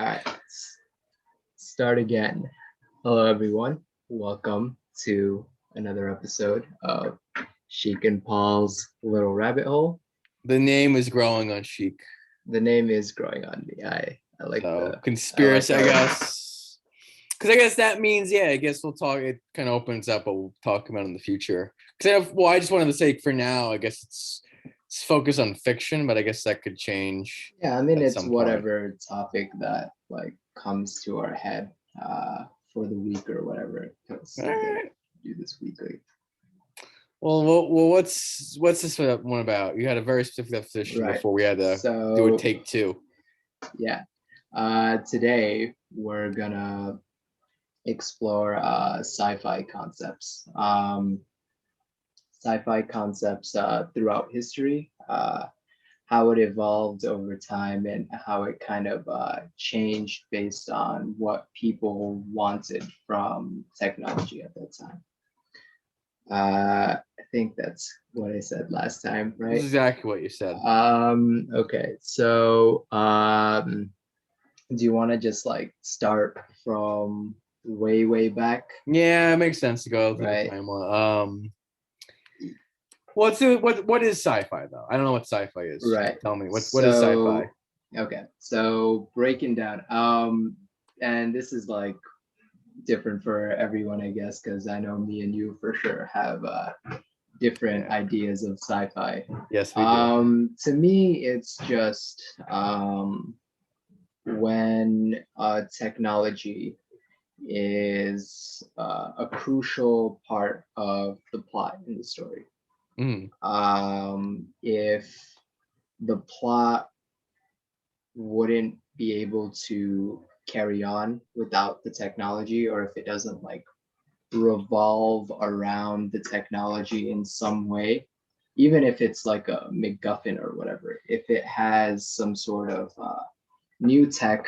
All right, start again. Hello, everyone. Welcome to another episode of Sheikh and Paul's Little Rabbit Hole. The name is growing on Sheik. The name is growing on me. I like So the conspiracy, I I like guess. Because I guess that means, I guess we'll talk. It kind of opens up, but we'll talk about it in the future. Because I just wanted to say for now, I guess it's focused on fiction, but I guess that could change. Yeah, I mean at it's some point. whatever topic that like comes to our head for the week or whatever. Because All right. do this weekly. Well, what's this one about? You had a very specific definition Right. before we had to do a take two. Yeah. Today we're gonna explore sci-fi concepts. Sci-fi concepts throughout history, how it evolved over time, and how it kind of changed based on what people wanted from technology at that time. I think that's what I said last time, right? This is exactly what you said. Okay, so do you want to just like start from way back? Yeah, it makes sense to go through Right. the timeline. What is sci-fi though? I don't know what sci-fi is. Right. Tell me what is sci-fi? Okay, so breaking down, and this is like different for everyone, I guess, because I know me and you for sure have different ideas of sci-fi. Yes, we do. To me, it's just when technology is a crucial part of the plot in the story. If the plot wouldn't be able to carry on without the technology, or if it doesn't like revolve around the technology in some way, even if it's like a MacGuffin or whatever, if it has some sort of new tech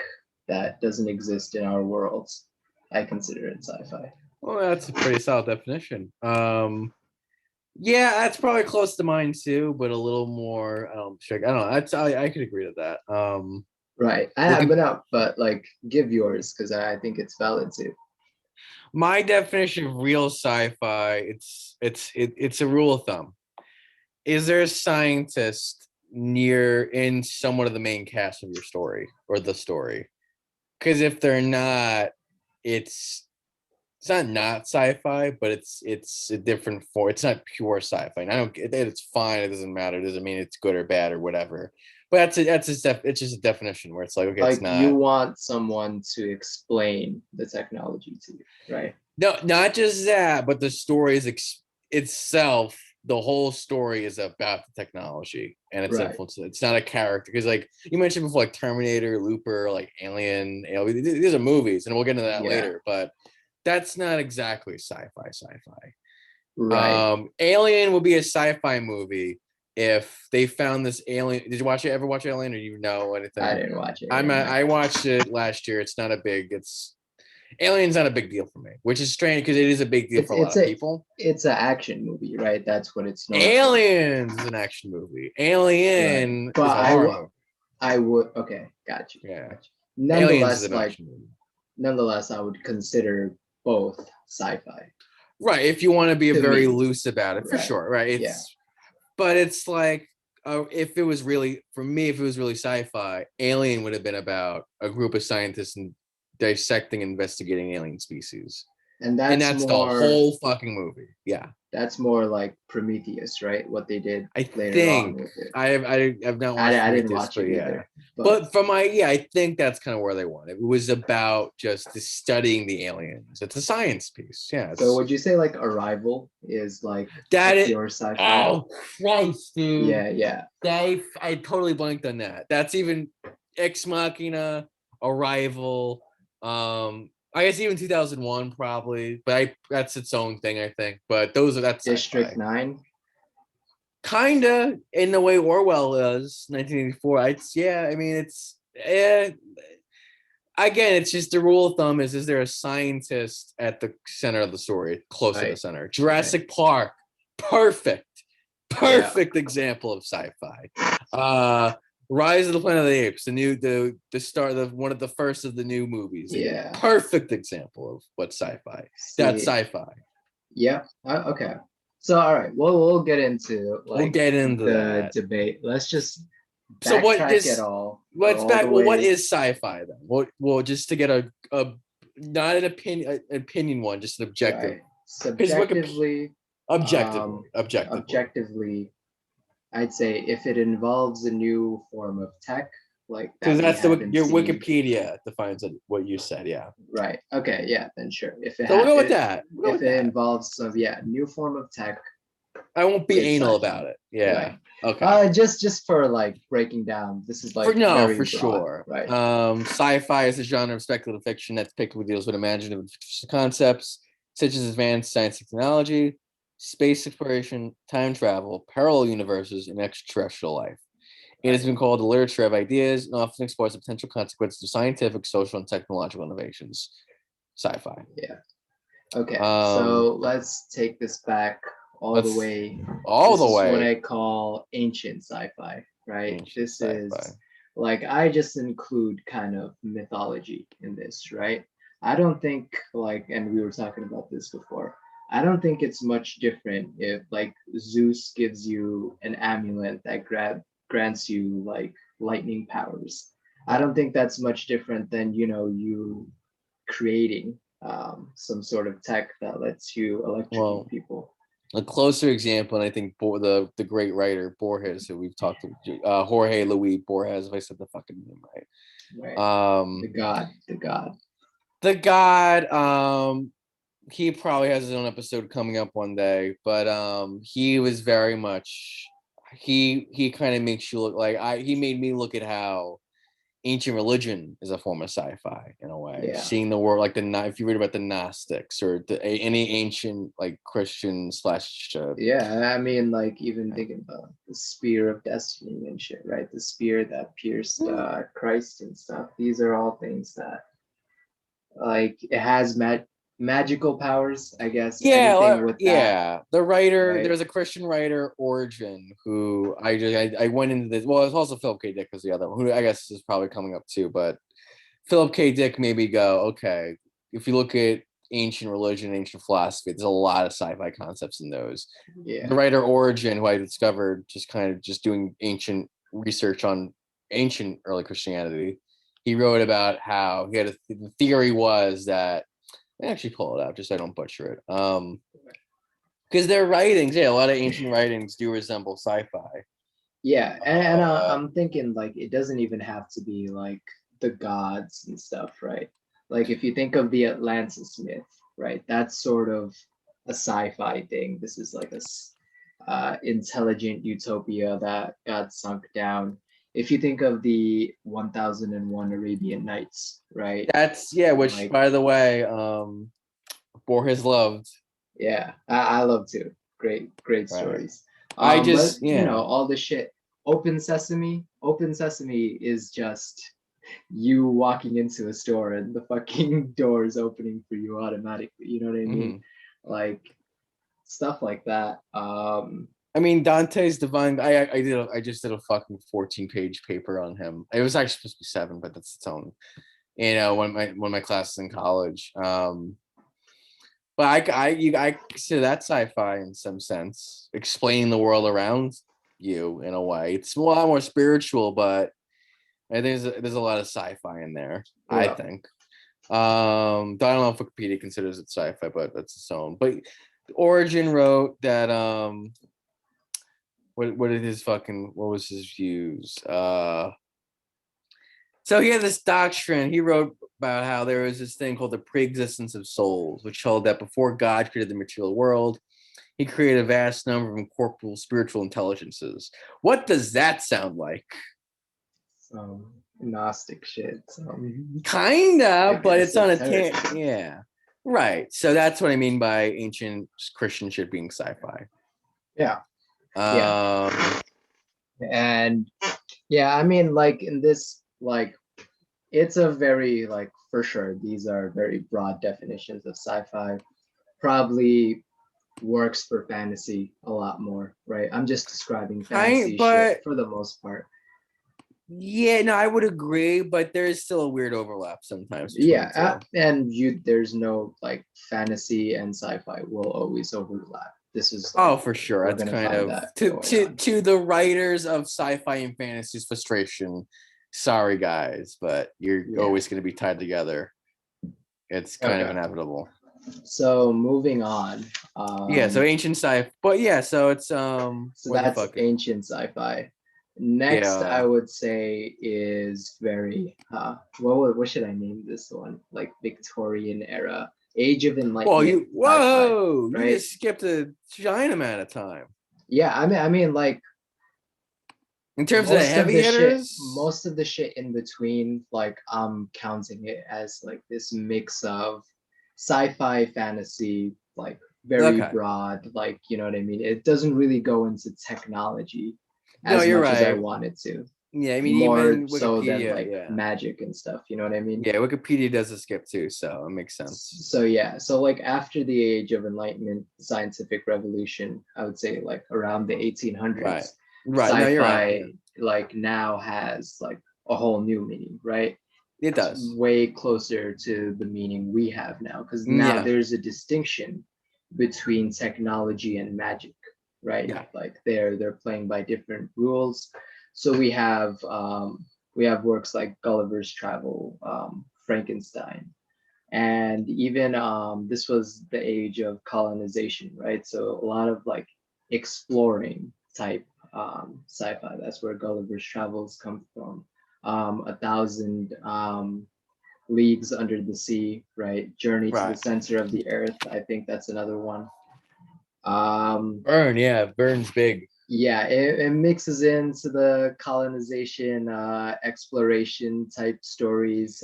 that doesn't exist in our worlds, I consider it sci-fi. Well, that's a pretty solid definition. Yeah, that's probably close to mine too, but a little more. I don't know. I could agree to that. Right. But like, give yours because I think it's valid too. My definition of real sci-fi, it's a rule of thumb. Is there a scientist near in somewhat of the main cast of your story or the story? Because if they're not, it's not sci-fi, but it's a different form. It's not pure sci-fi. And I don't. It's fine. It doesn't matter. It doesn't mean it's good or bad or whatever. But it's just a definition where it's like, okay, like it's not. You want someone to explain the technology to you, right? No, not just that, but the story is itself. The whole story is about the technology and its influence. It's not a character because, like you mentioned before, like Terminator, Looper, like Alien. These are movies, and we'll get into that later. But that's not exactly sci-fi. Right. Alien would be a sci-fi movie if they found this alien. Did you ever watch Alien, or you know anything? I didn't watch it. I watched it last year. It's not a big. Alien's not a big deal for me, which is strange because it is a big deal for a lot of people. It's an action movie, right? That's what it's known Aliens is an action movie. Alien is a horror movie. I would. Okay, got you. Yeah. Got you. Nonetheless, nonetheless, I would consider both sci-fi. Right, if you want to be very loose about it, for sure. Right. But it's like if it was really sci-fi, Alien would have been about a group of scientists and dissecting, investigating alien species, and that's the whole fucking movie. Yeah, that's more like Prometheus, right? What they did. I think I've not watched. I didn't watch it either. But from I think that's kind of where they went. It was about just studying the aliens. It's a science piece. Yeah. So would you say like Arrival is like that pure sci-fi? Oh Christ, dude. Yeah. I totally blanked on that. That's even Ex Machina, Arrival. I guess even 2001 probably, but that's its own thing, I think. But that's District sci-fi. 9. Kinda in the way Orwell is 1984. Again, it's just the rule of thumb is there a scientist at the center of the story, close to the center? Jurassic Park, perfect example of sci-fi. Rise of the Planet of the Apes, the start of one of the first of the new movies. Yeah. Perfect example of what sci-fi. That's See, sci-fi. yeah. Okay. So all right, we'll get into We'll like get into the that. debate. Let's just So what backtrack it this what's all back the well what way. is sci-fi then? Well just to get a not an opinion one, just an objective. Right. Because Wikipedia Subjectively, objectively. objectively, I'd say if it involves a new form of tech, like Because that we that's haven't your seen. Wikipedia defines it, what you said, yeah. Right. Okay. Yeah. Then sure. So we'll go with that. We'll go if with it that. involves some new form of tech, I won't be it's anal sci-fi. about it. Yeah. Right. Okay. Just for like breaking down, this is like very For broad, sure. right? Sci-fi is a genre of speculative fiction that typically deals with imaginative concepts such as advanced science technology, space exploration, time travel, parallel universes, and extraterrestrial life. It has been called the literature of ideas and often explores the potential consequences of scientific, social, and technological innovations. Sci-fi. Yeah. Okay. Um, So let's take this back all the let's way. all This the is what way I call ancient sci-fi, right? ancient This sci-fi. is like I just include kind of mythology in this, right? I don't think like, and we were talking about this before. I don't think it's much different if like Zeus gives you an amulet that grants you like lightning powers. I don't think that's much different than you creating some sort of tech that lets you electrocute Well, people. a closer example, and I think the great writer Borges, who we've talked to, Jorge Luis Borges, if I said the fucking name right. Right. Um, The god. the god. He probably has his own episode coming up one day, but he was very much he kind of makes you look like he made me look at how ancient religion is a form of sci-fi in a way. Yeah. Seeing the world like if you read about the Gnostics or any ancient like Christian slash Yeah, I mean, like even thinking about the spear of destiny and shit, right? The spear that pierced Christ and stuff. These are all things that like it has magical powers, I guess. Anything with that, yeah. The writer, right? there's a Christian writer, Origin, who I went into this. Well, it's also Philip K. Dick was the other one, who I guess is probably coming up too. But Philip K. Dick made me go, okay. If you look at ancient religion, ancient philosophy, there's a lot of sci-fi concepts in those. The Yeah. writer Origin, who I discovered just kind of just doing ancient research on ancient early Christianity, he wrote about how the theory was that I actually pull it out just so I don't butcher it. Because their writings, yeah, a lot of ancient writings do resemble sci-fi. Yeah, and Uh, I'm thinking like it doesn't even have to be like the gods and stuff, right? Like if you think of the Atlantis myth, right? That's sort of a sci-fi thing. This is like intelligent utopia that got sunk down. If you think of the 1001 Arabian Nights, right? that's which Like by the way, Borges loved. yeah, I love too. Great Right. stories. I But just all the shit. Open Sesame. Open Sesame is just you walking into a store and the fucking doors opening for you automatically. You know what I mean? mhm. Like stuff like that. I mean Dante's Divine. I just did a fucking 14-page paper on him. It was actually supposed to be 7, but that's its own. One of my classes in college. But I consider that sci-fi in some sense, explaining the world around you in a way. It's a lot more spiritual, but I think there's a lot of sci-fi in there. I yeah. think. I don't know if Wikipedia considers it sci-fi, but that's its own. But Origin wrote that what did his fucking what was his views? So he had this doctrine. He wrote about how there was this thing called the pre-existence of souls, which held that before God created the material world, he created a vast number of incorporeal spiritual intelligences. What does that sound like? Some Gnostic shit. I Kinda, but guess it's on a heresy. yeah. Right. So that's what I mean by ancient Christian shit being sci-fi. Yeah. Yeah. Um, And yeah, I mean like in this like it's a very like for sure these are very broad definitions of sci-fi. Probably works for fantasy a lot more, right? I'm just describing fantasy shit but for the most part. Yeah, no, I would agree, but there is still a weird overlap sometimes between the Yeah, two. and there's no like fantasy and sci-fi will always overlap. This is like Oh, for sure. we're That's gonna kind find of that to going to on. to the writers of sci-fi and fantasy's frustration. Sorry, guys, but you're Yeah. always going to be tied together. It's kind of Okay. inevitable. So moving on. Yeah. So ancient sci, but yeah. So it's So what the that's fuck? ancient sci-fi. Next, I Yeah. would say is very what should I name this one? Like Victorian era, Age of Well, Enlightenment you sci-fi, whoa! You right? just skipped a giant amount of time Yeah, I mean like in terms of the heavy hitters. most of the shit in between, like I'm counting it as like this mix of sci-fi, fantasy, like very Okay. broad, like you know what I mean? It doesn't really go into technology No, as you're much as I right. wanted to. Yeah, I mean, More even so than Wikipedia. like Yeah. magic and stuff, you know what I mean? Yeah, Wikipedia does a skip too, so it makes sense. So yeah, so like after the age of enlightenment, scientific revolution, I would say like around the Right. 1800s, Right. No, you're right. Yeah. sci-fi like now has like a whole new meaning, right? It It's does. way closer to the meaning we have now because now Yeah. there's a distinction between technology and magic, right? Yeah. Like they're playing by different rules. So we have works like Gulliver's Travel, Frankenstein, and even this was the age of colonization, right? So a lot of like exploring type sci-fi. That's where Gulliver's Travels come from. A thousand leagues under the sea, right? Journey to the Right. center of the earth. I think that's another one. Um, Burn. Yeah. Burn's big. yeah, it mixes into the colonization, exploration type stories.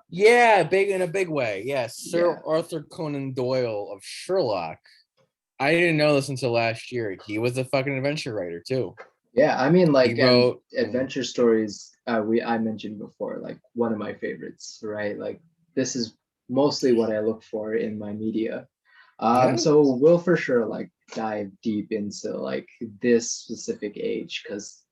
Yeah, big in a big way. Yes, Sir Yeah, Arthur Conan Doyle of Sherlock. I didn't know this until last year. He was a fucking adventure writer too. yeah. I mean, He like, and wrote. adventure stories. I mentioned before, like one of my favorites, right? Like this is mostly what I look for in my media. Yeah. So we'll for sure like dive deep into like this specific age because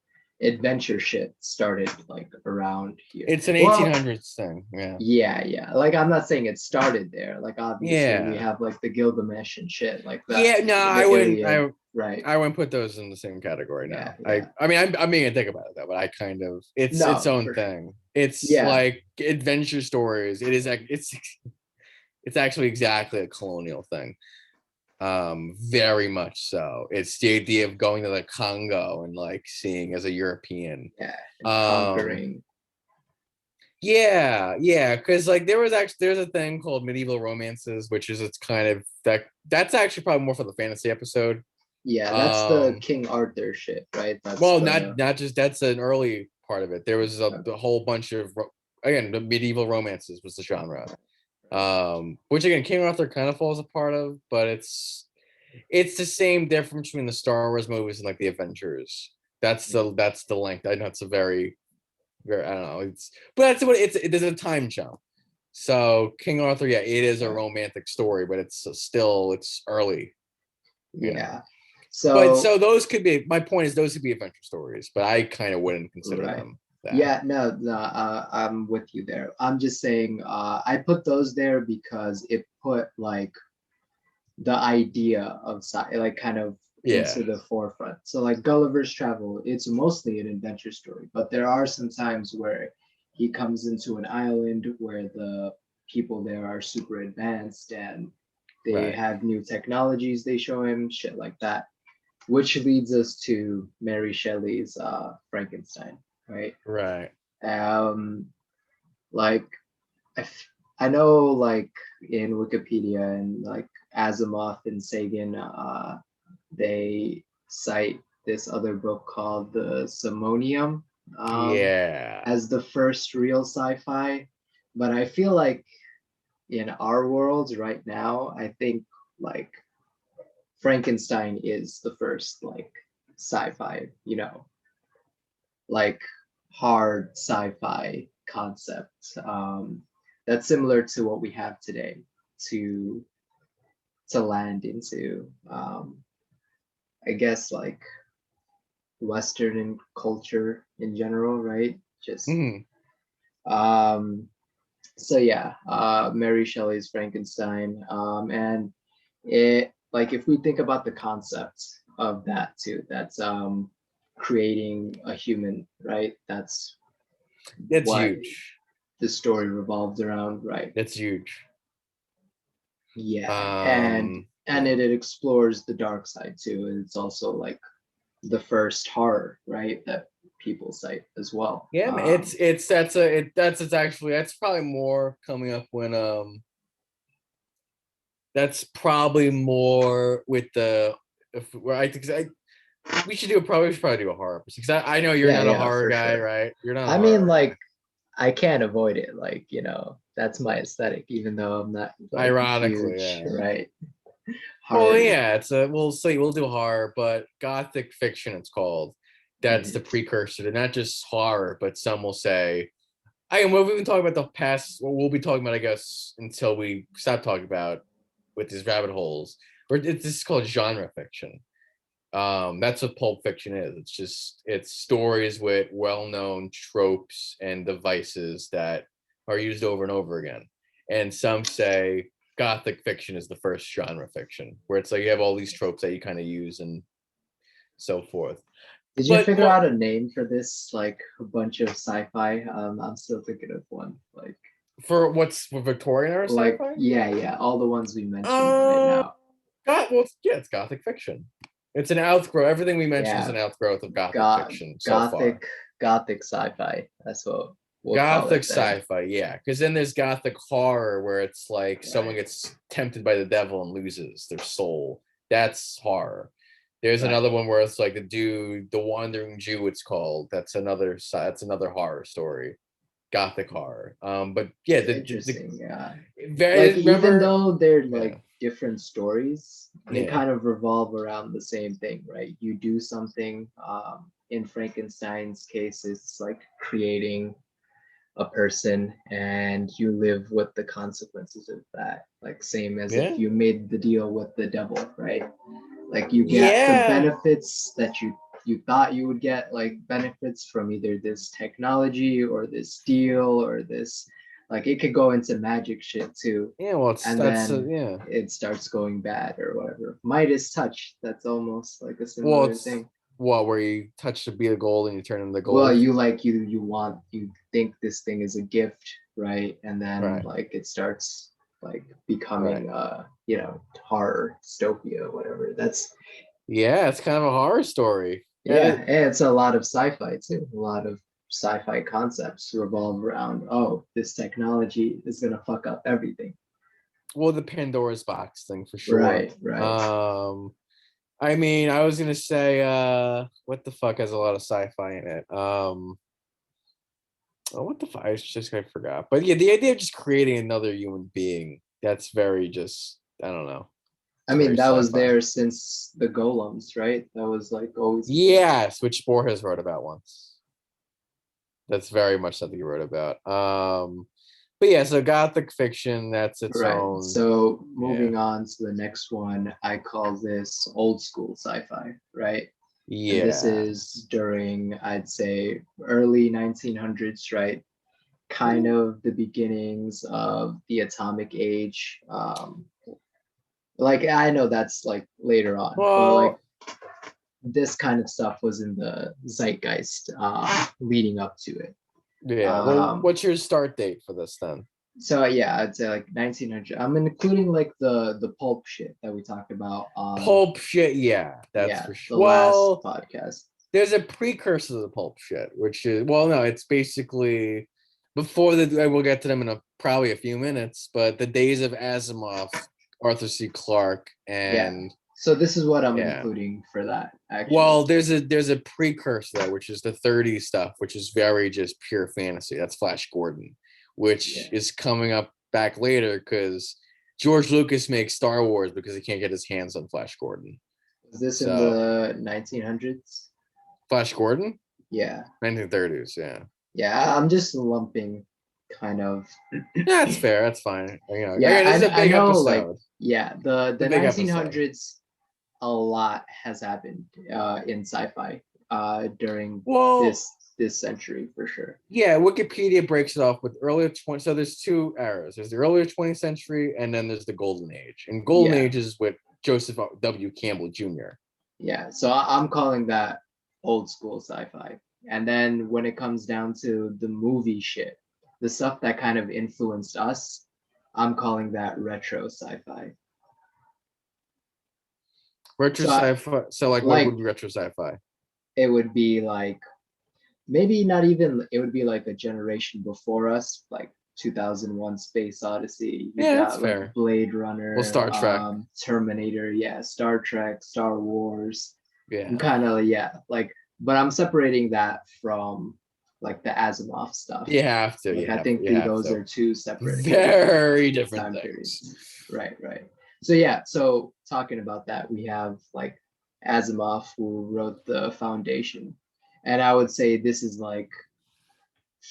adventure shit started like around here. It's an Well, 1800s thing. Yeah. yeah. Like I'm not saying it started there. Like obviously we Yeah. have like the Gilgamesh and shit like that, Yeah. No, I the wouldn't. Iliad, right? I wouldn't put those in the same category. No, Yeah. I mean, I'm being think about it though, but I kind of it's its No, own for sure. thing. It's Yeah, like adventure stories. It is. It's actually exactly a colonial thing. Very much so. It's the idea of going to the Congo and like seeing as a European. yeah, and Um, conquering. yeah, because like there's a thing called medieval romances, which is it's kind of that's actually probably more for the fantasy episode. Yeah, that's the Um, King Arthur shit, right? That's well, the not just that's an early part of it. There was a whole bunch of again the medieval romances was the genre. Which again King Arthur kind of falls a part of, but it's the same difference between the Star Wars movies and like the Avengers. That's the length. I know it's a very I don't know. It's but that's what it is a time jump. So King Arthur, yeah, it is a romantic story, but it's still it's early, you know. yeah. But So so those could be my point is those could be adventure stories, but I kind of wouldn't consider right. them that. Yeah, no, I'm with you there. I'm just saying, I put those there because it put like the idea of like kind of Yeah, into the forefront. So like Gulliver's Travel, it's mostly an adventure story, but there are some times where he comes into an island where the people there are super advanced and they right, have new technologies they show him, shit like that, which leads us to Mary Shelley's Frankenstein, right? right. Um, like I know like in Wikipedia and like Asimov and Sagan, they cite this other book called The Simonium Yeah. as the first real sci-fi. But I feel like in our world right now, I think like Frankenstein is the first like sci-fi, like hard sci-fi concept that's similar to what we have today to land into I guess like Western culture in general, right? Just Mhm. so yeah, Mary Shelley's Frankenstein, and it like if we think about the concept of that too, that's creating a human, right? That's That's what huge. the story revolves around, right? That's huge. Yeah, and Yeah. it explores the dark side too. And it's also like the first horror, right? That people cite as well. Yeah, man, it's that's a it that's it's actually that's probably more coming up when that's probably more with the if where I think we should probably do a horror because I know you're Yeah, not a yeah, horror for guy, sure. right? You're not a I mean, horror guy. like I can't avoid it. Like, that's my aesthetic, even though I'm not like Ironically, huge, yeah. right? Well, Horror. yeah, we'll see. We'll do horror, but gothic fiction it's called. That's the Mhm. precursor to not just horror, but some will say I mean, we've been talking about the past. What we'll be talking about, I guess, until we stop talking about with these rabbit holes. Or this is called genre fiction. That's what pulp fiction is. It's stories with well-known tropes and devices that are used over and over again. And some say gothic fiction is the first genre fiction, where it's like you have all these tropes that you kind of use and so forth. Did you But figure out a name for this, like a bunch of sci-fi? I'm still thinking of one. for what's for Victorian era sci-fi? Yeah, yeah, all the ones we mentioned right Uh, now. yeah, it's gothic fiction. It's an outgrowth. Everything we mentioned is Yeah, an outgrowth of gothic got fiction so far. gothic, gothic sci-fi. That's what we'll call Gothic it then. sci-fi, yeah. Because then there's gothic horror where it's like someone Right, gets tempted by the devil and loses their soul. That's horror. There's right. another one where it's like the wandering Jew. It's called. That's another horror story. Gothic horror. But yeah, the Interesting. Yeah. Like very even remember. though they're Yeah, like different stories, they yeah, kind of revolve around the same thing, right? You do something. In Frankenstein's case, it's like creating a person, and you live with the consequences of that. Like same as if yeah, you made the deal with the devil, right? Like you get the yeah. benefits that you thought you would get, like benefits from either this technology or this deal or this, like it could go into magic shit too, Yeah, well, it's and that's then yeah. it starts going bad or whatever. Midas touch, that's almost like a Well, similar it's thing. what where you touch the bead of gold and you turn into Well, gold, you think this thing is a gift, right? And then right? like it starts like Right. becoming horror dystopia, whatever. That's Yeah, it's kind of a horror story. That Yeah, is and it's a lot of sci-fi too. A lot of sci-fi concepts revolve around, oh, this technology is gonna fuck up everything. well the Pandora's box thing for sure. Right, right. I mean, I was gonna say, what the fuck has a lot of sci-fi in it? Oh, what the fuck? I forgot. But yeah, the idea of just creating another human being, that's very just, I don't know. I It's mean, very that was sci-fi. there since the golems, right? That was like always a thing. Yes, which Spore has wrote about once. That's very much something he wrote about. But yeah, so gothic fiction, that's its Right. own. So Yeah. moving on to the next one, I call this old school sci-fi, right? And this Yeah. is during, I'd say, early 1900s, right? Kind of the beginnings of the atomic age. Like I know that's like later on, but like Well, this kind of stuff was in the zeitgeist leading up to it. yeah. Well, Um, what's your start date for this then? so yeah, I'd say like 1900. I'm including like the pulp shit that we talked about on, Pulp shit, yeah, that's yeah, for sure. the last Well, podcast. there's a precursor to the pulp shit, which is well, no, it's basically before the we'll get to them in probably a few minutes, but the days of Asimov, Arthur C. Clarke, Yeah. and So this is what I'm yeah. including for that actually. Well, there's a precursor there, which is the 30s stuff, which is very just pure fantasy. That's Flash Gordon, which Yeah. is coming up back later because George Lucas makes Star Wars because he can't get his hands on Flash Gordon. Was this in So the 1900s? Flash Gordon, Yeah. 1930s, yeah. Yeah, I'm just lumping kind of. Yeah, that's fair. That's fine. Yeah, Again, this is a I big know like episode. yeah, It's a the big episode. 1900s, a lot has happened in sci-fi during Well, this. this century for sure. Yeah, Wikipedia breaks it off with earlier 20. So there's two eras. There's the earlier 20th century, and then there's the Golden Age. And Golden Yeah. Age is with Joseph W. Campbell Jr. Yeah, so I'm calling that old school sci-fi. And then when it comes down to the movie shit, the stuff that kind of influenced us, I'm calling that retro sci-fi. Retro So sci-fi. So like, what like would be retro sci-fi? it would be like maybe not even, it would be like a generation before us, like 2001 Space Odyssey. You Yeah, that's got like fair. Blade Well, Runner, Star Trek. Terminator, yeah, Star Trek, Star Wars. Yeah. I'm kind of, yeah, like, but I'm separating that from like the Asimov stuff. You have to. Like, You I have, think you have those to. are two separate Very different time things. periods. Right, right. So yeah, so talking about that, we have like Asimov who wrote the Foundation. And I would say this is like,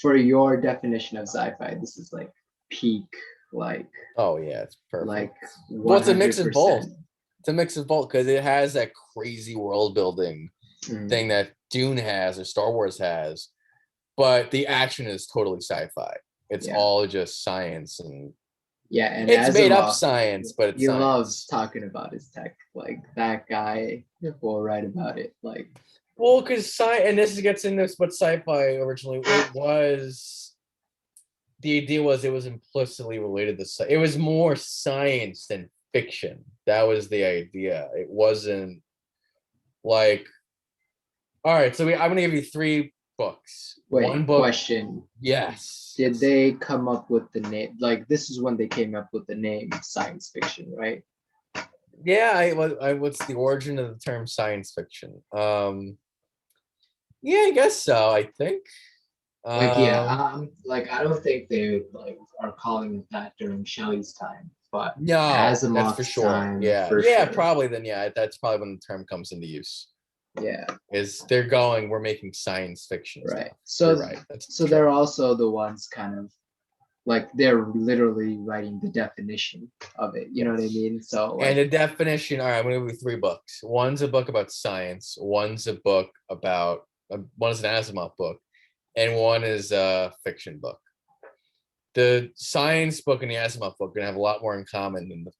for your definition of sci-fi, this is like peak, like Oh yeah, it's perfect. like Well, it's a mix of both. 100%. It's a mix of both because it has that crazy world building Mhm. thing that Dune has or Star Wars has, but the action is totally sci-fi. It's Yeah. all just science and Yeah, and it's made up Asimov, science, but it's he science. loves talking about his tech. Like that guy will write about it. Like, Well, because and this gets in this, but sci-fi originally it was the idea was it was implicitly related to it was more science than fiction. That was the idea. It wasn't like all right. So I'm gonna give you 3 books. wait, One book, question. yes. Did they come up with the name? Like, this is when they came up with the name science fiction, right? Yeah, what's the origin of the term science fiction? Yeah, I guess so. I think. Like, yeah, like I don't think they like are calling it that during Shelley's time, but No, that's for Asimov's sure. time Yeah, for yeah, sure. probably. Then yeah, that's probably when the term comes into use. Yeah, Is they're going, we're making science fiction right. stuff. So You're right. That's so true. they're also the ones kind of like they're literally writing the definition of it. You know what I mean? So And like, the definition. All right, I'm gonna give you 3 books. One's a book about science. One's a book about. One is an Asimov book, and one is a fiction book. The science book and the Asimov book are gonna have a lot more in common than the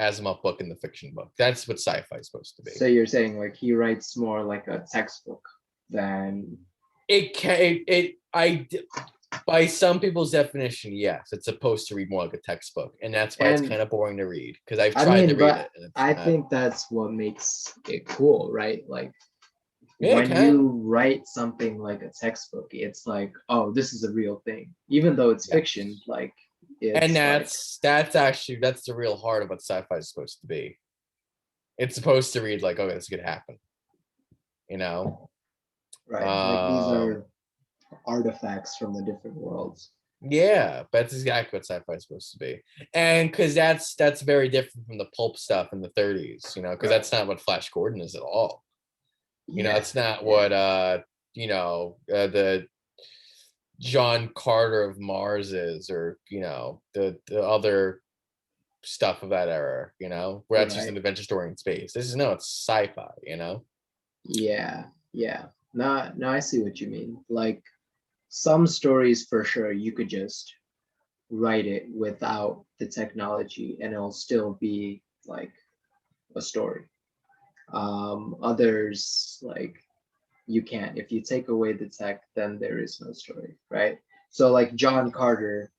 Asimov book and the fiction book. That's what sci-fi is supposed to be. so you're saying like he writes more like a textbook than It can I by some people's definition, yes, it's supposed to read more like a textbook, and that's why it's and kind of boring to read because I've I tried mean, to read but it. And it's I not, think that's what makes it cool, right? Like yeah, it when can. you write something like a textbook, it's like, oh, this is a real thing, even though it's Yeah. fiction. Like, it's And like, that's actually that's the real heart of what sci-fi is supposed to be. It's supposed to read like, okay, this could happen, you know. right, like these are artifacts from the different worlds. Yeah, that's exactly what sci-fi is supposed to be, and because that's very different from the pulp stuff in the 30s, you know, because Right. that's not what Flash Gordon is at all. You know, Yeah, it's not yeah. what the John Carter of Mars is, or you know, the other stuff of that era. You know, where that's just an Right. adventure story in space. This is no, it's sci-fi. You know. Yeah, yeah. No, no, I see what you mean. Like some stories for sure, you could just write it without the technology and it'll still be like a story. Others like you can't. If you take away the tech, then there is no story, right? So like John Carter,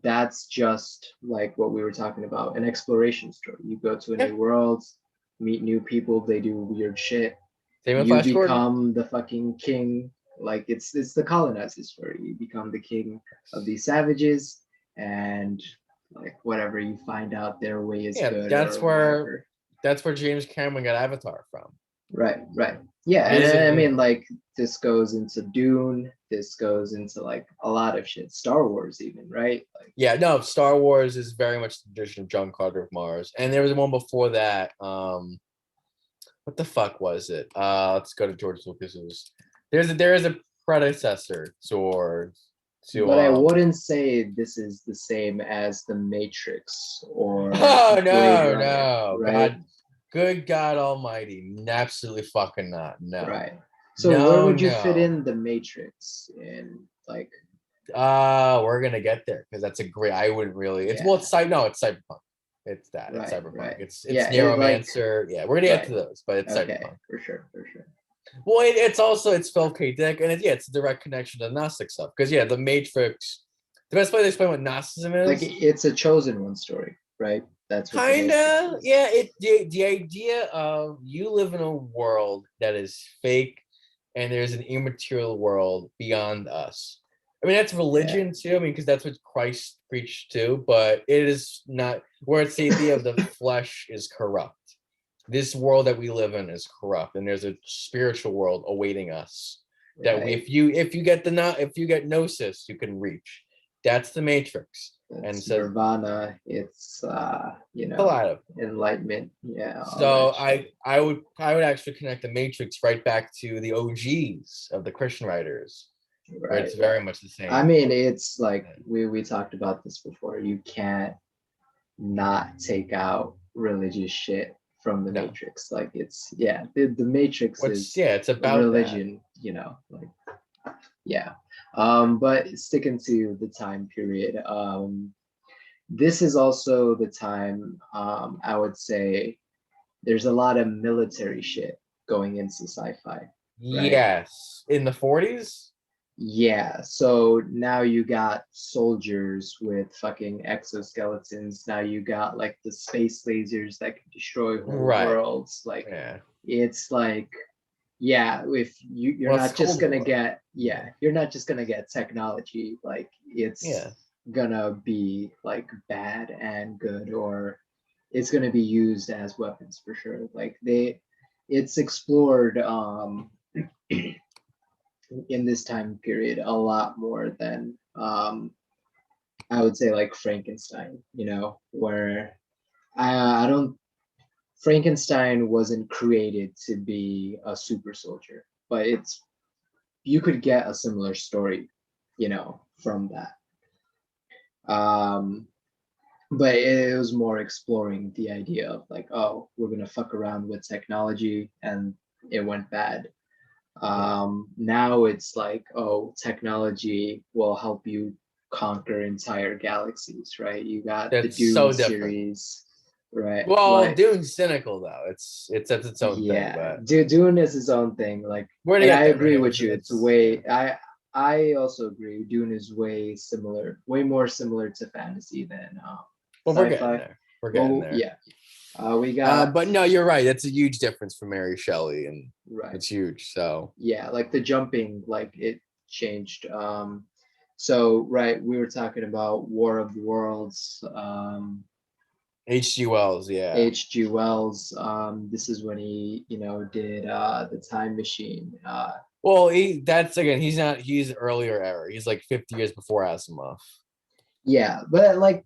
that's just like what we were talking about, an exploration story. You go to a Yeah. new world, meet new people, they do weird shit. Same with You Flash Gordon. become the fucking king. Like it's the colonizer story. You become the king of these savages, and like whatever you find out their way is Yeah, good that's or where whatever. that's where James Cameron got Avatar from. Right, right. Yeah, and I mean like this goes into Dune, this goes into like a lot of shit. Star Wars even, right? Like Yeah, no, Star Wars is very much the tradition of John Carter of Mars. And there was one before that. What the fuck was it? Let's go to George Lucas's. There is a predecessor to but I wouldn't say this is the same as The Matrix or Oh Blade no, Runner, no. right? God, good God Almighty. Absolutely fucking not. No. Right. So where would you fit No. in the Matrix in like We're gonna get there because that's a great. I wouldn't really. It's well, yeah, it's no, it's cyberpunk. It's that. It's right, cyberpunk. right. It's Yeah, it like Neuromancer. Yeah, we're gonna get right. to those, but it's Okay, cyberpunk. for sure, for sure. Well, it's also it's Phil K. Dick, and it's a direct connection to Gnostic stuff because the Matrix. The best way to explain what Gnosticism Like is, it's a chosen one story, right? That's what the Matrix kinda, is. yeah. The idea of you live in a world that is fake, and there's an immaterial world beyond us. I mean, that's Yeah. religion too. I mean, because that's what Christ preached too. But it is not where it's the idea of the flesh is corrupt. This world that we live in is corrupt, and there's a spiritual world awaiting us. That Right. if you get if you get gnosis, you can reach. That's the Matrix, and It's so nirvana. It's a lot of. enlightenment. Yeah, all So that shit. I would actually connect the Matrix right back to the OGs of the Christian writers, where Right, it's very right. much the I same. mean, it's like we talked about this before. You can't not take out religious shit from the No, Matrix. Like it's yeah, the Matrix what's is it's a about that. religion, like yeah. But sticking to the time period, this is also the time I would say there's a lot of military shit going into sci-fi, right? Yes, in the 40s. Yeah, so now you got soldiers with fucking exoskeletons. Now you got like the space lasers that can destroy whole Right. worlds. Like Yeah. it's like, yeah, if you're Well, it's not just Cold gonna War. get, yeah, you're not just gonna get technology. Like it's Yeah. gonna be like bad and good, or it's gonna be used as weapons for sure. Like it's explored in this time period a lot more than I would say like Frankenstein, where I don't Frankenstein wasn't created to be a super soldier, but you could get a similar story, from that. Um, but it was more exploring the idea of like, oh, we're gonna fuck around with technology and it went bad. Yeah. Now it's like, oh, technology will help you conquer entire galaxies, right? You got the That's Dune so different. series, right? Well, Like, Dune's cynical though. It's that's its own thing, yeah, but Dune is his own thing. Like, we're gonna and get I there. We're agree gonna with you. It's it's yeah. way I also agree. Dune is way more similar to fantasy than But we're getting sci-fi. there. We're getting Well, there. yeah, we got But no, you're right. That's a huge difference from Mary Shelley, and right. it's huge. So Yeah, like the jumping, like it changed. So right, we were talking about War of the Worlds, H.G. Wells, yeah. H.G. Wells. This is when he, did the Time Machine. Well, that's again. He's not. He's earlier era. He's like 50 years before Asimov. Yeah, but like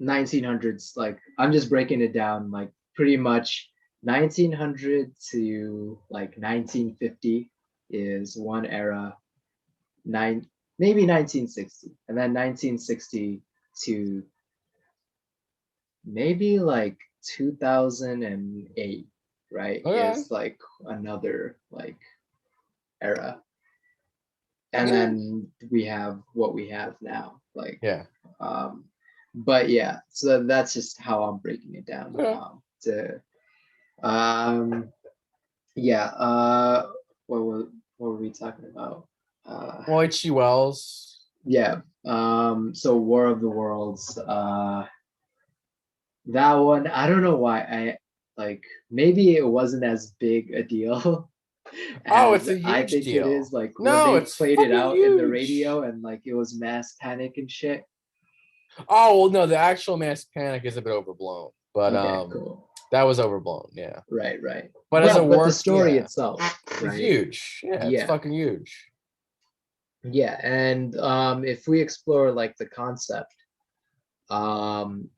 1900s, like I'm just breaking it down, like pretty much 1900 to like 1950 is one era, nine maybe 1960, and then 1960 to maybe like 2008, right, Okay. is like another like era, and Okay. then we have what we have now, like Yeah. um but yeah, so that's just how I'm breaking it down Okay. to um yeah, what were we talking about? Well, H.G. Wells. Yeah, so War of the Worlds, that one, I don't know why I like, maybe it wasn't as big a deal Oh, as it's a I huge think it is. deal. Like when No, they it's played it fucking out in the huge. radio and like it was mass panic and shit. Oh well, no, the actual mass panic is a bit overblown, but Okay, cool. that was overblown. Yeah, Right. but as a But the work, story yeah, itself, it's right? huge. Yeah, it's Yeah. fucking huge. Yeah, and if we explore like the concept, um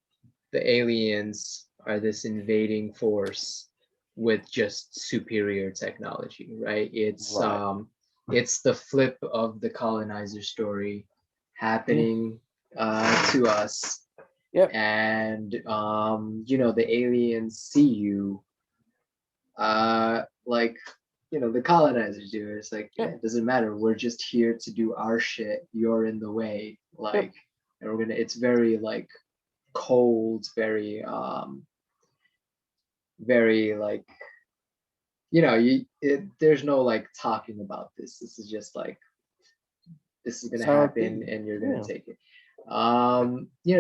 the aliens are this invading force with just superior technology, right? Right. It's the flip of the colonizer story happening to us, Yep. and the aliens see you, like the colonizers do. It's like, yeah, Yep. it doesn't matter. We're just here to do our shit. You're in the way. Yep. Like, and it's very like cold, very like, there's no like talking about this. This is just like, this is gonna So it happen be. and you're gonna Yeah. take it.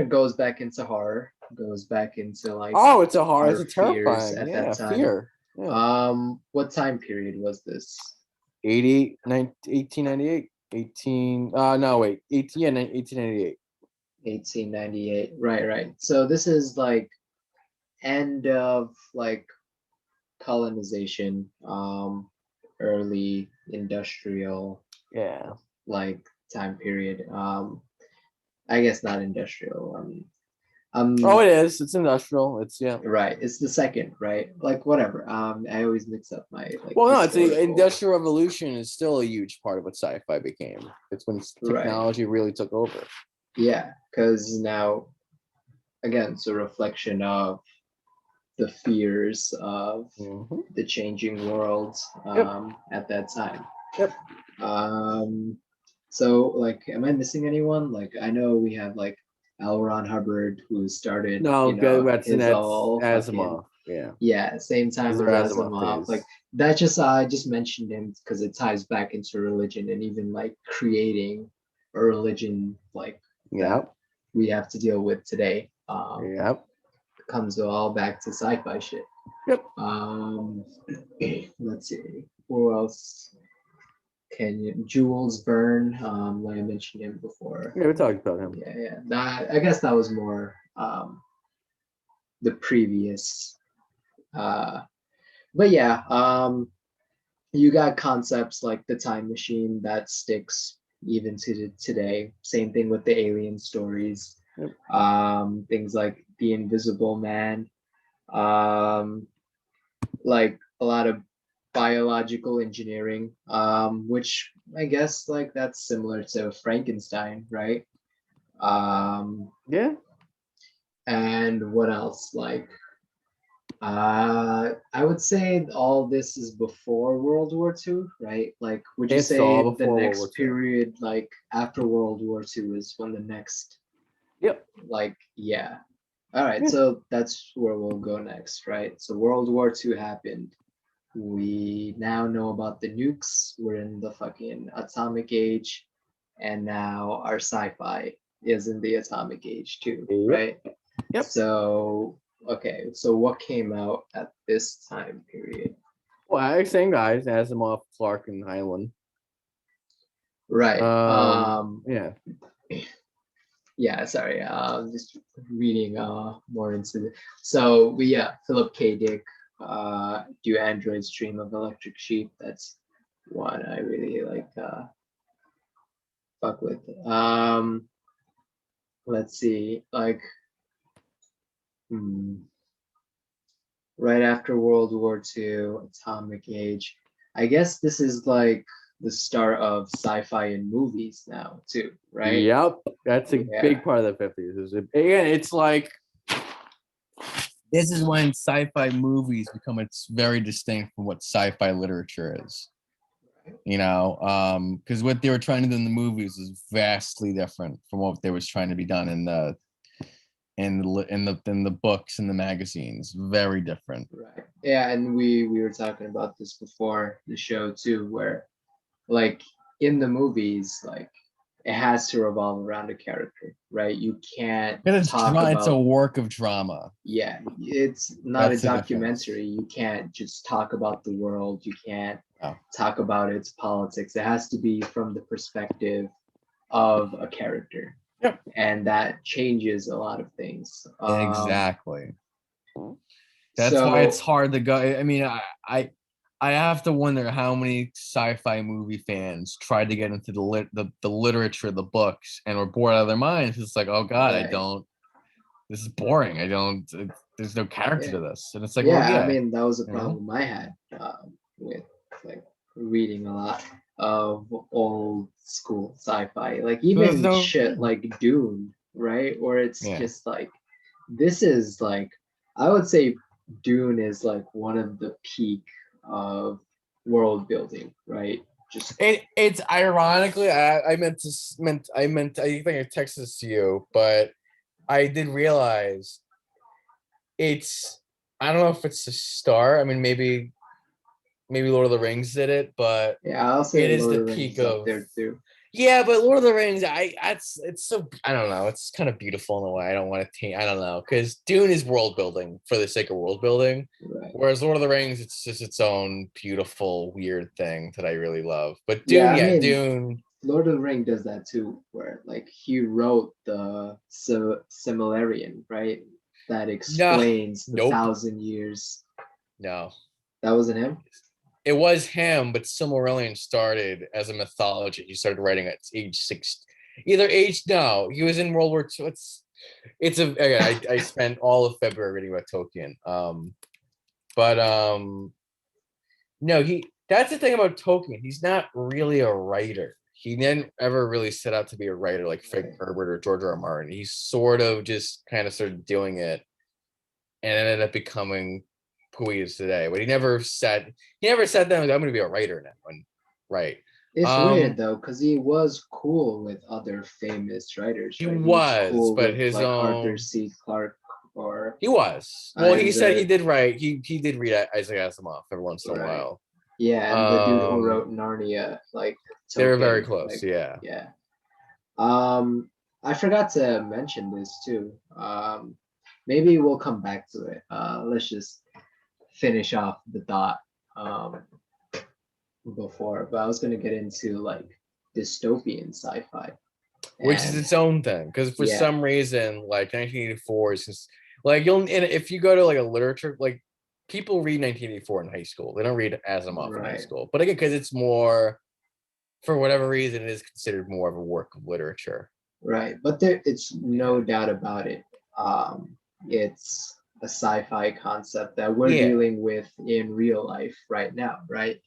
Goes back into horror, goes back into like Oh, it's a hard. our It's a fears terrifying. at that Yeah, time. fear. Yeah. What time period was this? 1898. 18. No, wait. 18. Yeah, 1898. 1898. Right, right. So this is like end of like colonization, early industrial Yeah. like time period. I guess not industrial. Um, Oh, it is. It's industrial. It's yeah. right. It's the second, right? Like whatever. I always mix up my like Well, no, it's the historical. industrial revolution is still a huge part of what sci-fi became. It's when Right. technology really took over. Yeah, because now again, it's a reflection of the fears of Mm-hmm. the changing world Yep. at that time. Yep. Um, so like, am I missing anyone? Like, I know we have like L. Ron Hubbard who started, No, good. his That's all fucking, Asimov. Yeah. yeah, same time Those are as Asimov Asimov. Like days. that just I just mentioned him because it ties back into religion and even like creating a religion like that Yep. we have to deal with today. Yep. Comes all back to sci-fi shit. Yep. Um, let's see, who else can you? Jules Verne. Like I mentioned him before. Yeah, we talked about him. Yeah, yeah. I guess that was more the previous. Uh, but yeah, you got concepts like the time machine that sticks even to today. Same thing with the alien stories. Yep. Things like the Invisible Man. Um, like a lot of biological engineering, which I guess like that's similar to Frankenstein, right? Yeah. And what else? Like, I would say all this is before World War II, right? Like, would you It's all say the before World War next II. period, like after World War II, is when the next, Yep. like, yeah. All right, Yeah. so that's where we'll go next, right? So World War II happened. We now know about the nukes. We're in the fucking atomic age. And now our sci-fi is in the atomic age too, Yep. right? Yep. So, okay, so what came out at this time period? Well, same guys, Asimov, Clark, and Hyland. Right. Yeah. Yeah, sorry. Just reading more into it. So Philip K. Dick, Do Androids Dream of Electric Sheep? That's one I really like fuck with. Let's see, like hmm, right after World War II, atomic age. I guess this is like the start of sci-fi in movies now too, right? Yep. That's a Yeah, big part of the 50s. Again, it's like this is when sci-fi movies become it's very distinct from what sci-fi literature is. Because what they were trying to do in the movies is vastly different from what they was trying to be done in the books and the magazines. Very different. right. Yeah, and we were talking about this before the show too, where like in the movies, like it has to revolve around a character, right? You can't And talk it's a about, work of drama. yeah, it's not a That's the difference. documentary. You can't just talk about the world. You can't Oh, talk about its politics. It has to be from the perspective of a character, yep. and that changes a lot of things. Exactly. That's why it's So hard to go. I mean, I have to wonder how many sci-fi movie fans tried to get into the literature, the books, and were bored out of their minds. It's like, oh God, I right, don't. This is boring. I don't. There's no character yeah, to this, and it's like, well, yeah. I yeah, mean, that was a you know. problem I had with like reading a lot of old school sci-fi, like There's even no, shit like Dune, right? Where it's yeah, just like this is like I would say Dune is like one of the peak of world building, right? Just It's ironically, I think I texted this to you, but I did realize it's I don't know if it's the star. I mean, maybe Lord of the Rings did it, but yeah, I'll it say is Lord the of the Rings peak is up of there too. yeah. But Lord of the Rings, it's so I don't know. It's kind of beautiful in a way. I don't want to I don't know because Dune is world building for the sake of world building, Right. whereas Lord of the Rings, it's just its own beautiful weird thing that I really love. But Yeah, Dune, I yeah, mean, Dune. Lord of the Ring does that too, where like he wrote the Similarian, right? That No, explains the nope, 1,000 years. no. That wasn't him? It was him, but Silmarillion started as a mythology. He started writing at age 6. Either age no, he was in World War II. It's a again, I spent all of February reading about Tolkien. But no, he that's the thing about Tolkien. He's not really a writer. He didn't ever really set out to be a writer like Frank Right. Herbert or George R. R. Martin. He sort of just kind of started doing it and ended up becoming who he is today. But he never said that I'm going to be a writer now. And right. It's weird Um, though, because he was cool with other famous writers, he right? He was was, cool but with his like Arthur own C. Clarke or he was. Well, he and said he did write. He did read Isaac Asimov every once in a right. while. Yeah, and the dude who Um, wrote Narnia, like they were very Tolkien, close. like Yeah. yeah. Um, I forgot to mention this too. Maybe we'll come back to it. Let's just finish off the thought um, before, but I was gonna get into like dystopian sci-fi, Which is and its own thing because for yeah, some reason like 1984 is just like you'll and if you go to like a literature like people read 1984 in high school, they don't read Asimov in high right, school, but again because it's more for whatever reason it is considered more of a work of literature. right. But there, it's no doubt about it. It's a sci-fi concept that we're Yeah, dealing with in real life right now, right?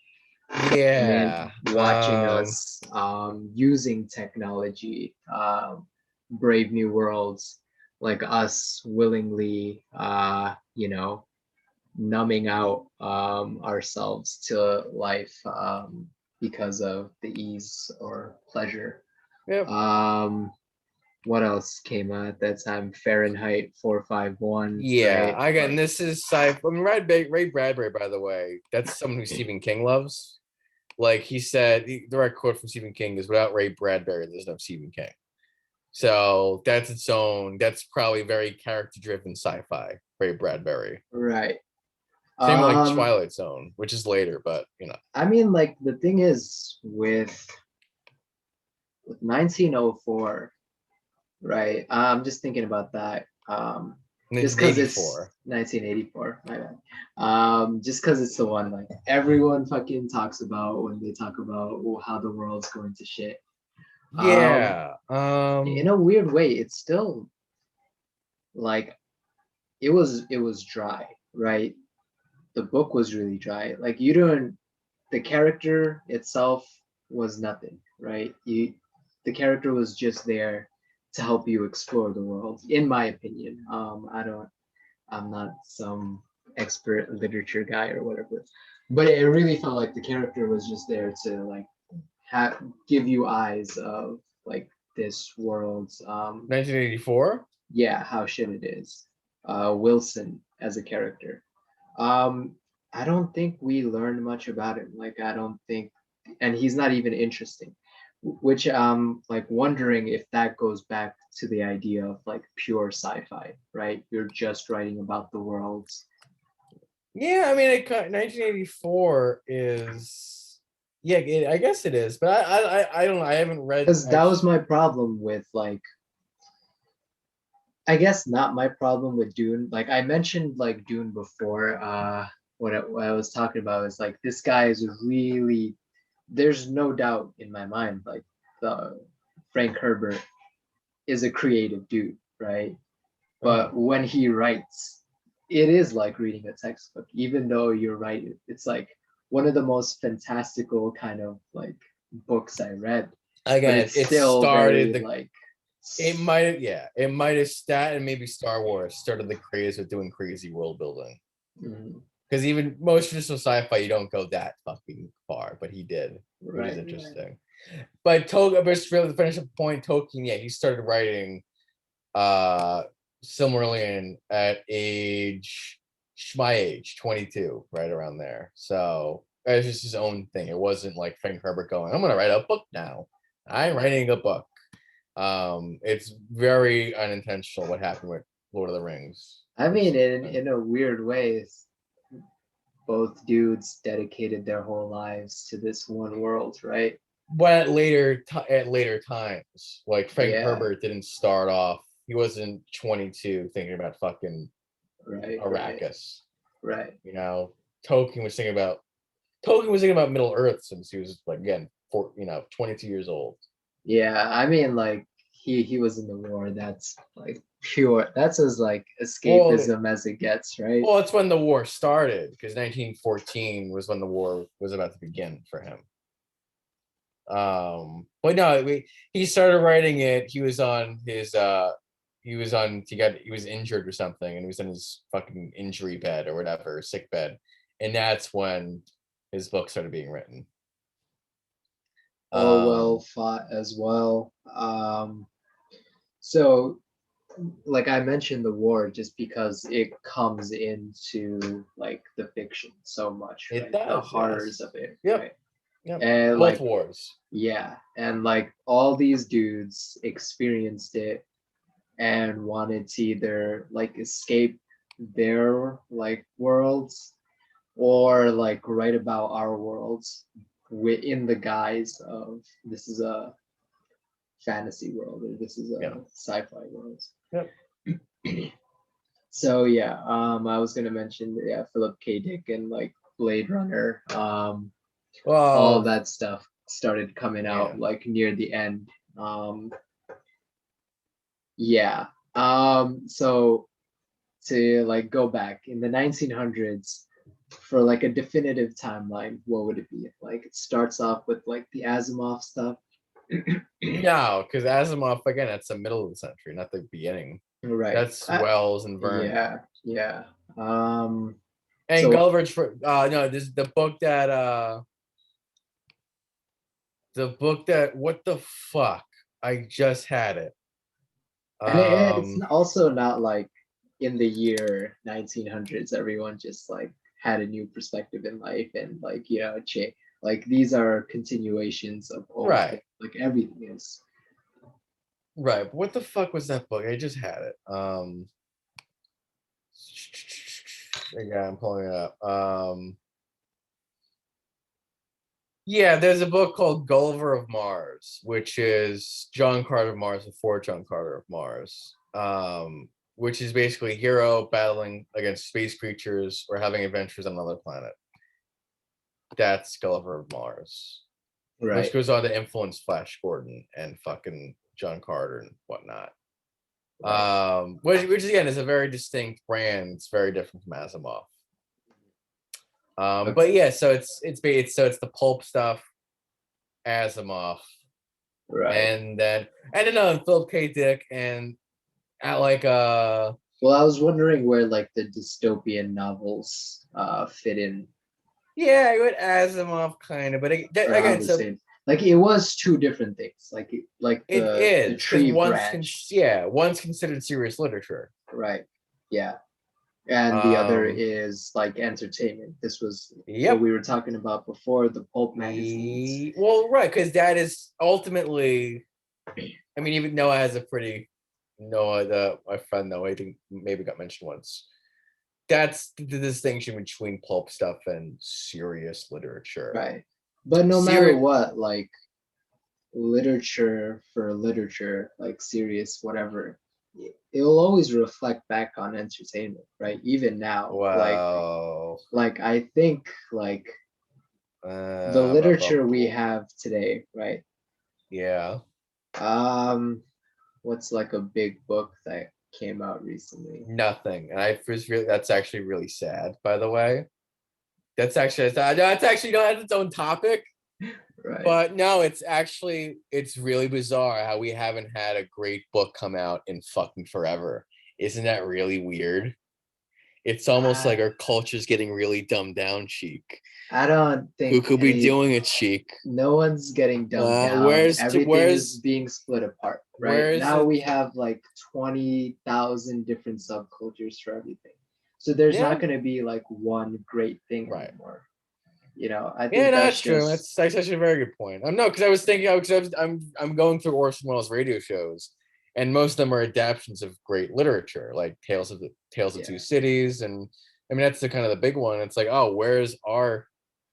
I mean, yeah. watching us using technology, brave new worlds, like us willingly, numbing out ourselves to life because of the ease or pleasure. Yep. Um, what else came out at that time? Fahrenheit 451, Yeah, right? I got and Like, this is sci. I mean, Ray Bradbury, by the way, that's someone who Stephen King loves. Like he said, the direct quote from Stephen King is, "Without Ray Bradbury, there's no Stephen King." So that's its own. That's probably very character-driven sci-fi. Ray Bradbury. right. Same with like Um, Twilight Zone, which is later, but I mean, like the thing is with 1904, right? I'm just thinking about that. Just because it's 1984. 1984, my bad. Just because it's the one like everyone fucking talks about when they talk about how the world's going to shit. Um, Yeah. in a weird way, it's still like it was dry, right? The book was really dry. Like you don't the character itself was nothing, right? The character was just there to help you explore the world, in my opinion. I'm not some expert literature guy or whatever, but it really felt like the character was just there to like give you eyes of like this world's 1984. yeah, how shit it is. Wilson as a character. Um, I don't think we learned much about him. Like, I don't think, and he's not even interesting. Which like wondering if that goes back to the idea of like pure sci-fi, right? You're just writing about the worlds. Yeah, I mean, 1984 is. Yeah, I guess it is, but I don't know. I haven't read. Because that was my problem with like, I guess not my problem with Dune. Like I mentioned like Dune before. What I was talking about is like this guy is really there's no doubt in my mind like the Frank Herbert is a creative dude, right? Uh-huh. But when he writes, it is like reading a textbook, even though you're right. It's like one of the most fantastical kind of like books I read, but Again, it's it still started very the. like It might have, yeah, it might have stat and maybe Star Wars started the craze of doing crazy world building. mm, Because even most traditional sci-fi, you don't go that fucking far, but he did, which is Right, right. interesting. But Tolkien, but to finish the point, Tolkien, yeah, he started writing uh Silmarillion at my age, 22, right around there. So it's just his own thing. It wasn't like Frank Herbert going, I'm gonna write a book now. I'm writing a book. It's very unintentional what happened with Lord of the Rings. I mean, in a weird way, both dudes dedicated their whole lives to this one world, right? But at later times, like Frank Yeah, Herbert didn't start off. He wasn't 22 thinking about fucking right, right, Arrakis. right. You know, Tolkien was thinking about Tolkien was thinking about Middle Earth since he was like again 22 years old. Yeah, I mean, like he was in the war. That's like pure. That's as like Well, escapism as it gets, right? well, it's when the war started because 1914 was when the war was about to begin for him. But no, he started writing it. He was on his he was injured or something, and he was in his fucking injury bed or whatever, sick bed, and that's when his book started being written. Orwell Um, fought as well. So like I mentioned the war just because it comes into like the fiction so much, it right? The does, horrors yes. of it, Yep, right? yep. And Both like wars. yeah, and like all these dudes experienced it and wanted to either like escape their like worlds or like write about our worlds within the guise of this is a fantasy world or this is Yeah, a sci-fi world. yep. So yeah, I was gonna mention yeah Philip K. Dick and like Blade Runner, all of Well, that stuff started coming yeah. out like near the end. Um, yeah. So to like go back in the 1900s for like a definitive timeline, what would it be? Like it starts off with like the Asimov stuff, No, because Asimov again, that's the middle of the century, not the beginning. right? That's Wells and Verne. Yeah, yeah. And So Gulliver's for no, this is the book that what the fuck? I just had it. and it's Um also not like in the year 1900s, everyone just like had a new perspective in life and like change. Like these are continuations of old right. things. Like everything is Right. But what the fuck was that book? I just had it. Yeah, I'm pulling it up. Yeah, there's a book called Gulliver of Mars, which is John Carter of Mars before John Carter of Mars. Which is basically a hero battling against space creatures or having adventures on another planet. That's Gulliver of Mars, which right. goes on to influence Flash Gordon and fucking John Carter and whatnot. Right. Which again is a very distinct brand. It's very different from Asimov. But Okay. yeah, so it's the pulp stuff, Asimov, Right. and then Philip K. Dick and at like Well, I was wondering where like the dystopian novels fit in yeah, I would Asimov kind of, but around again, the so same. Like it was two different things. Like like it the is because tree branch. one's considered serious literature. Right. Yeah. And the other Um, is like entertainment. This was what yep. we were talking about before, the pulp magazines. Well, right, because that is ultimately. I mean, even Noah has a pretty Noah, my friend Noah, I think maybe got mentioned once. That's the distinction between pulp stuff and serious literature. Right. But no matter Serious, what, like literature for literature, like serious, whatever, it'll always reflect back on entertainment, right? Even now, well, like I think like the literature we have today, right? yeah, Um, what's like a big book that came out recently? nothing. And I was really that's actually really sad, by the way. That's actually not its own topic. Right. But no, it's really bizarre how we haven't had a great book come out in fucking forever. Isn't that really weird? It's almost like I, our culture's getting really dumbed down, Sheik. I don't Who think could be doing it, Sheik? no one's getting dumbed Uh, down. where's Everything is where's being split apart, right? where's Now it? we have like 20,000 different subcultures for everything. So there's Yeah, not going to be like one great thing right. anymore. I Yeah, think no, that's that's true. just, That's actually a very good point. No, because I was thinking, because I'm going through Orson Welles radio shows, and most of them are adaptations of great literature, like Tales of Two yeah. Cities, and I mean that's the kind of the big one. It's like, oh, where's our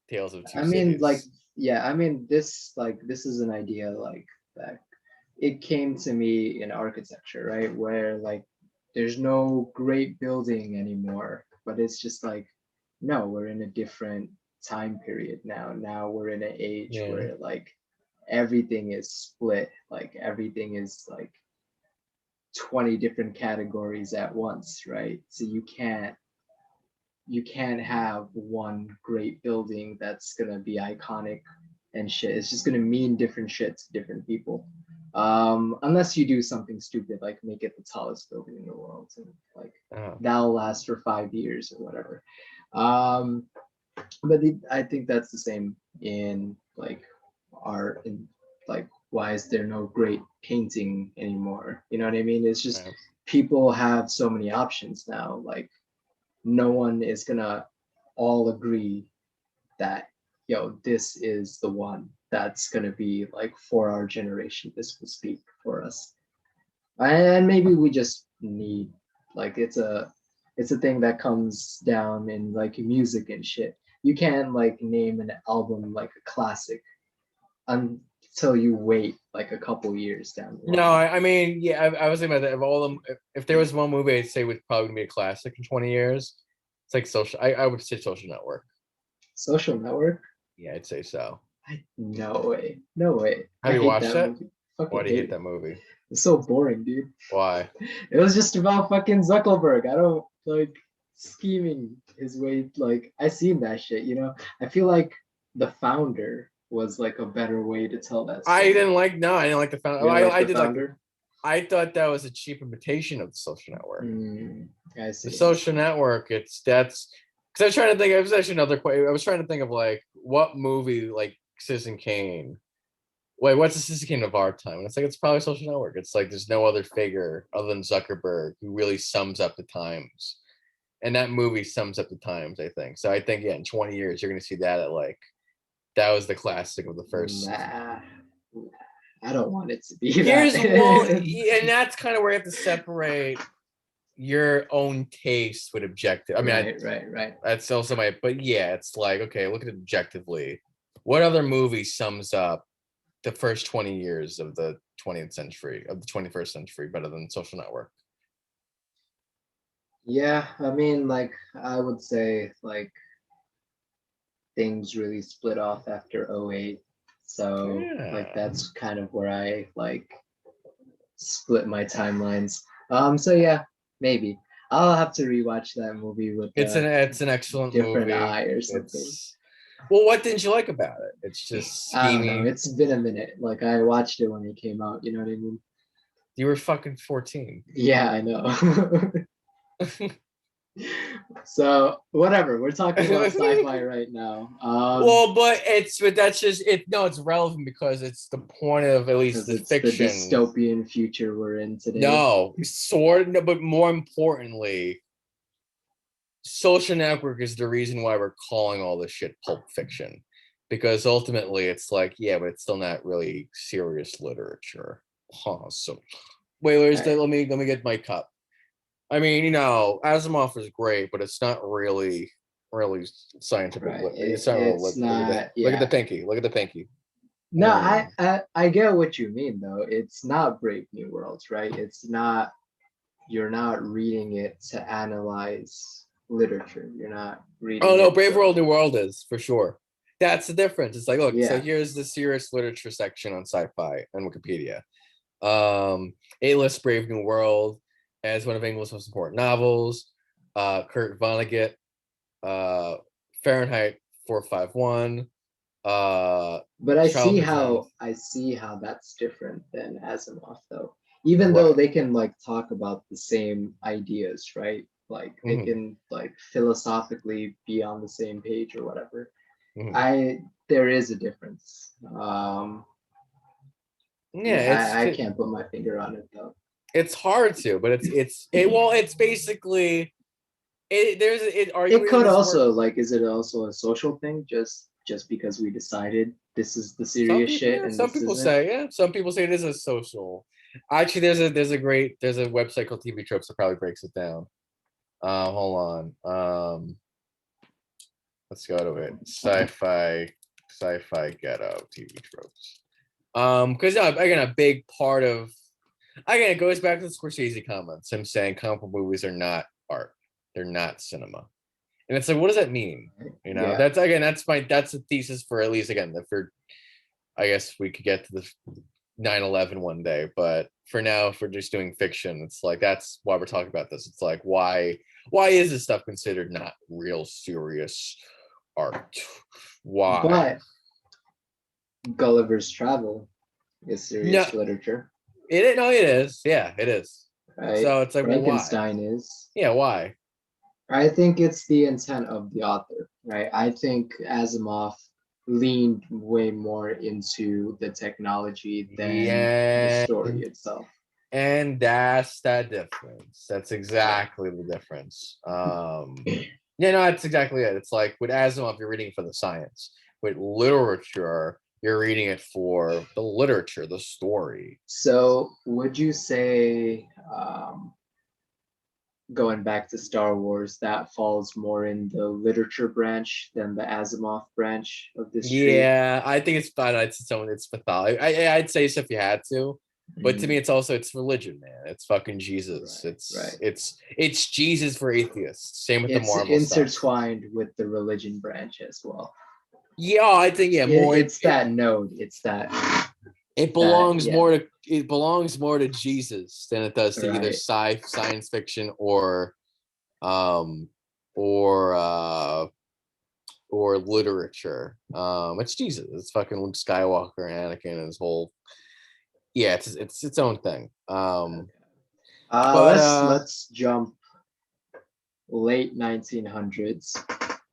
Tales of Two I mean, like, Cities? yeah, I mean, this is an idea like that. It came to me in architecture, right? Where like there's no great building anymore, but it's just like, no, we're in a different time period now. Now we're in an age Yeah, where like everything is split, like everything is like 20 different categories at once, right? So you can't have one great building that's gonna be iconic and shit. It's just gonna mean different shit to different people. Unless you do something stupid like make it the tallest building in the world and like oh, that'll last for 5 years or whatever. Um, but I think that's the same in like art and like why is there no great painting anymore? You know what I mean? It's just right. people have so many options now. Like no one is gonna all agree that this is the one that's gonna be like for our generation. This will speak for us, and maybe we just need like it's a thing that comes down in like music and shit. You can't like name an album like a classic until you wait like a couple years down the No, line. I mean, yeah, I was thinking about that. Of all them, if there was one movie I'd say would probably be a classic in 20 years, it's like social. I would say Social Network. Social Network? Yeah, I'd say so. No way, no way. I Have you hate watched that it? movie. Why Fucking do you hate hate it. that movie? It's so boring, dude. Why? It was just about fucking Zuckerberg. I don't like scheming his way. Like I seen that shit. I feel like the founder was like a better way to tell that I story. didn't like. No, I didn't like the found. You didn't like I the did like. founder? I thought that was a cheap imitation of the Social Network. I The see. I Social see. Network. That's because I was trying to think. It was actually another question. I was trying to think of like what movie like Citizen Kane. Wait, what's the Citizen Kane of our time? And it's like it's probably Social Network. It's like there's no other figure other than Zuckerberg who really sums up the times, and that movie sums up the times. I think so. I think yeah, in 20 years you're gonna see that at like that was the classic of the first. Nah, I don't want it to be Here's well, that. and that's kind of where you have to separate your own taste with objective. I mean, Right, right, right. that's also my, but yeah, it's like, okay, look at it objectively. What other movie sums up the first 20 years of the 20th century, of the 21st century, better than Social Network? Yeah, I mean, like I would say, like things really split off after '08. So like Yeah. that's kind of where I like split my timelines. So yeah, maybe I'll have to rewatch that movie with a It's an excellent different movie. eye or something. It's, well, what didn't you like about it? It's just I don't know. scheming. It's been a minute. Like I watched it when it came out. You know what I mean? You were fucking 14. Yeah, I know. So whatever. We're talking about sci-fi right now. Well, but that's just it. No, it's relevant because it's the point of at least Because the it's the fiction. dystopian future we're in today. No, sort no, but more importantly, Social Network is the reason why we're calling all this shit pulp fiction, because ultimately it's like, yeah, but it's still not really serious literature. Huh, so wait, where's Right. the? Let me get my cup. I mean, Asimov is great, but it's not really scientific. Right. It's not real. It's Look at that. not. Look at the Yeah. pinky. Look at the pinky. No, I get what you mean though. It's not Brave New Worlds, right? It's not. You're not reading it to analyze literature. You're not Oh reading no, it Brave to. World, New World is for sure. That's the difference. It's like, look, so Yeah. here's the serious literature section on sci-fi and Wikipedia. A-list Brave New World as one of England's most important novels. Kurt Vonnegut, uh, Fahrenheit 451. But Childhood Friends. I see how that's different than Asimov though. Even though What? they can like talk about the same ideas, right? Like they Mhm, can like philosophically be on the same page or whatever. mhm. I There is a difference. Yeah, I can't put my finger on it though. it's hard to, but it's basically it. There's it. Are you It in could this work? also like, is it also a social thing? Just because we decided this is the Some serious people, shit yeah. and Some this people isn't. say, yeah. Some people say it is a social. Actually, there's a website called TV Tropes that probably breaks it down. Hold on. Let's go to it. Sci-fi ghetto TV tropes. Because again, a big part of again it goes back to the Scorsese comments. Him saying comic book movies are not art; they're not cinema. And it's like, what does that mean? You know, Yeah. that's a thesis for at least again for I guess we could get to the 9/11 one day, but for now, if we're just doing fiction, it's like that's why we're talking about this. It's like why is this stuff considered not real serious art? Why? But Gulliver's Travel is No, serious literature, no, it is. Yeah, it is. right? So it's like, well, why? Frankenstein is. Yeah, why? I think it's the intent of the author, right? I think Asimov leaned way more into the technology than the Yeah, story itself. and that's that difference. That's exactly the difference. Yeah, no, that's exactly it. It's like with Asimov, you're reading for the science. With literature, you're reading it for the literature, the story. So, would you say, going back to Star Wars, that falls more in the literature branch than the Asimov branch of this tree? Yeah, I think it's fun. It's pathology. I'd say so if you had to, but to me, Mm, it's religion, man. It's fucking Jesus. right, right. It's Jesus for atheists. Same with the It's Marvel stuff. intertwined with the religion branch as well. Yeah, I think yeah, more It's that node. It's that yeah, it belongs more to Jesus than it does to either right. science fiction um or uh or literature. It's Jesus. It's fucking Luke Skywalker and Anakin and his whole yeah, it's its own thing. Okay. But Let's jump late 1900s.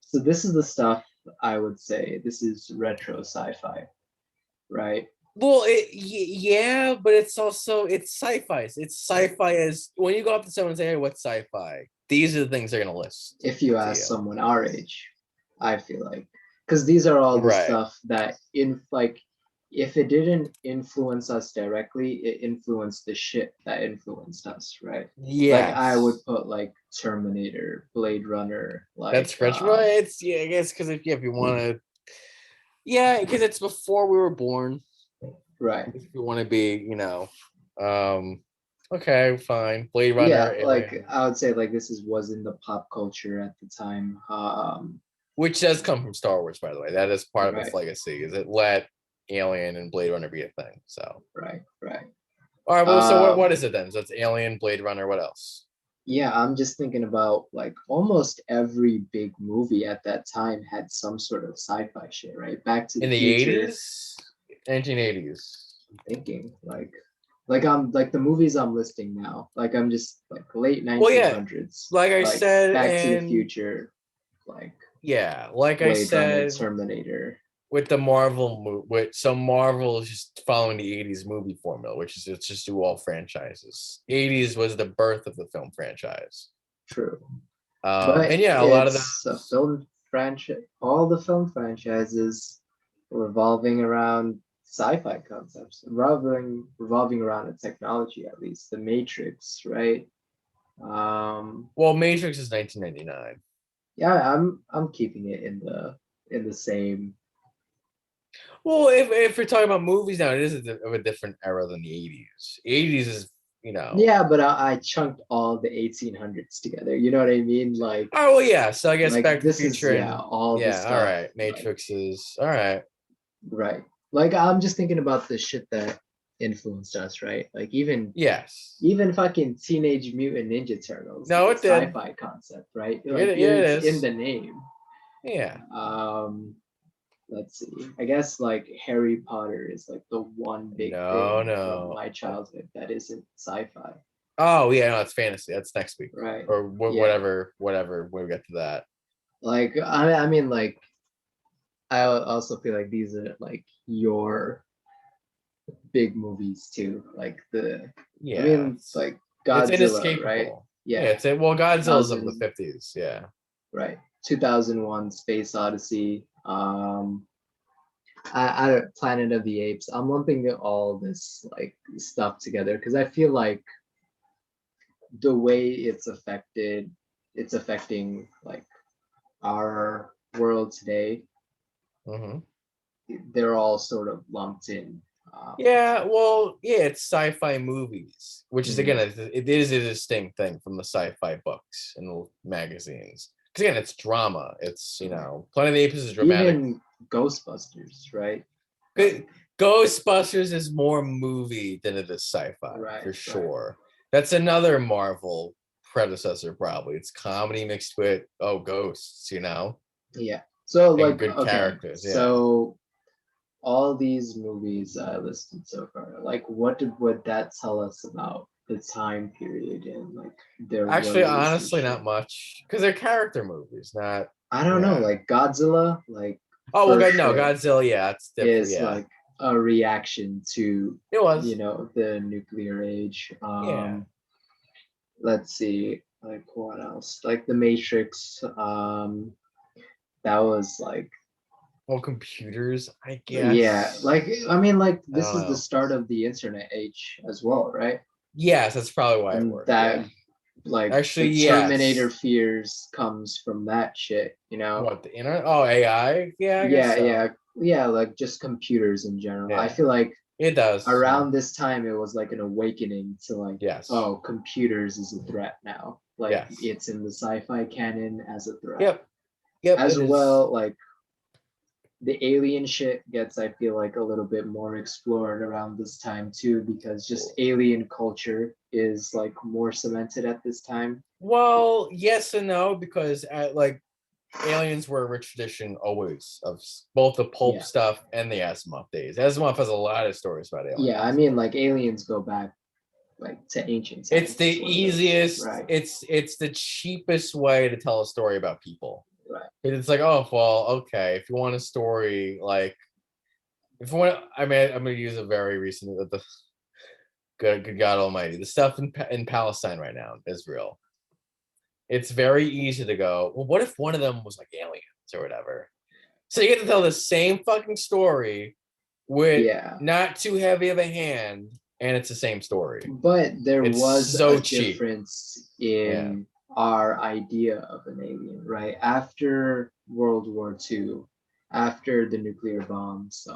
So this is the stuff I would say this is retro sci-fi, right? well, yeah, but it's also it's sci-fi. It's sci-fi as when you go up to someone and say, "Hey, what's sci-fi?" These are the things they're gonna list If you to ask you. someone our age, I feel like, because these are all the Right. stuff that in like, if it didn't influence us directly, it influenced the shit that influenced us, right? Like I would Yes. put like Terminator, Blade Runner, That's like French. Well, it's yeah, I guess because if you want to, yeah, because it's before we were born. right. If you want to be, um, okay, fine. Blade Yeah, Runner, like Alien, I would say like this is was in the pop culture at the time. which does come from Star Wars, by the way. That is part of its Right, legacy. Is it let Alien and Blade Runner be a thing? So, right, right. all right. Well, so what Um, is it then? So it's Alien, Blade Runner. What else? yeah, I'm just thinking about like almost every big movie at that time had some sort of sci-fi shit, right? Back to In the the Future, 80s, 1980s. I'm thinking like I'm like the movies I'm listing now, like I'm just like late Well, yeah, 1900s, like I like said, Back to the and Future, like yeah, like I Blade Runner, said, Terminator. with the Marvel with so Marvel is just following the 80s movie formula, which is it's just do all franchises. 80s was the birth of the film franchise. True. But And yeah, a lot of it's a those film franchise. All the film franchises revolving around sci-fi concepts, revolving around a technology at least. The Matrix, right? Um, well, Matrix is 1999. yeah, I'm keeping it in the same. Well, if we're talking about movies now, it is of a different era than the 80s. 80s is, Yeah, but I chunked all the 1800s together. You know what I mean? oh well, yeah. So I guess Like Back to the this is Future yeah, and all the yeah, all stuff right. like Matrix is all right. right. Like I'm just thinking about the shit that influenced us, right? Like Yes. even fucking Teenage Mutant Ninja Turtles is No, a it did. sci-fi concept, right? Yeah, Like yeah, it it's in is. the name. Yeah. Um, let's see. I guess like Harry Potter is like the one big No, thing from no. my childhood that isn't sci-fi. Oh yeah, no, it's fantasy. That's next week right? or Yeah. whatever. When we get to that. Like I mean, like I also feel like these are like your big movies too. Like I Yeah, mean, like it's Godzilla, right? inescapable. Yeah, Yeah, well, Godzilla's of the 2000, 50s. Yeah. right? 2001: Space Odyssey. I Planet of the Apes. I'm lumping all this like stuff together because I feel like the way it's affecting like our world today. Hmm. They're all sort of lumped in. Yeah, well, yeah, it's sci-fi movies, which is again, Mm, it is a distinct thing from the sci-fi books and the magazines. Because again, it's drama. It's right. Planet of the Apes is dramatic. Even Ghostbusters, right? Good- Like, Ghostbusters is more movie than it is sci-fi right, for right. sure. That's another Marvel predecessor, probably. It's comedy mixed with ghosts, Yeah. So and like, good okay. characters. Yeah. So all these movies I listed so far, like would that tell us about the time period and like their Actually, release and honestly, shit? not much because they're character movies, not. I don't know, Yeah. like Godzilla, like Oh well, for God, no, sure Godzilla. Yeah, it's different. is Yeah, like a reaction to, it was. the nuclear age. Yeah. Let's see, like what else? Like The Matrix, that was like, Well, computers, I yeah, guess. like I mean, like I this don't is the know. start of the internet age as well, right? Yes, that's probably why it And worked. that Yeah. like Actually, the Terminator yes. fears comes from that shit, you know? What, the internet? Oh, AI? Yeah, I guess Yeah, so. yeah, yeah, like just computers in general. I Yeah, feel like it does. Yeah. around this time it was like an awakening to like, Yes. oh, computers is a threat now. Like Yes. it's in the sci-fi canon as a threat. Yep. Yep. As It is. well, like the alien shit gets, I feel like, a little bit more explored around this time too, because just alien culture is like more cemented at this time. Well, yes and no, because aliens were a rich tradition always of both the pulp Yeah. stuff and the Asimov days. Asimov has a lot of stories about Yeah, I aliens. mean like aliens go back like to ancient It's the times, one of those. easiest. Right. It's the cheapest way to tell a story about people. Right. It's like, oh well, okay. If you want a story, like if you want, I mean, I'm gonna use a very recent, the good God Almighty, the stuff in Palestine right now, Israel. It's very easy to go, well, what if one of them was like aliens or whatever? So you get to tell the same fucking story with Yeah. not too heavy of a hand, and it's the same story. But there It's was a so cheap. difference Yeah. in our idea of an alien, right? After World War II, after the nuclear bombs,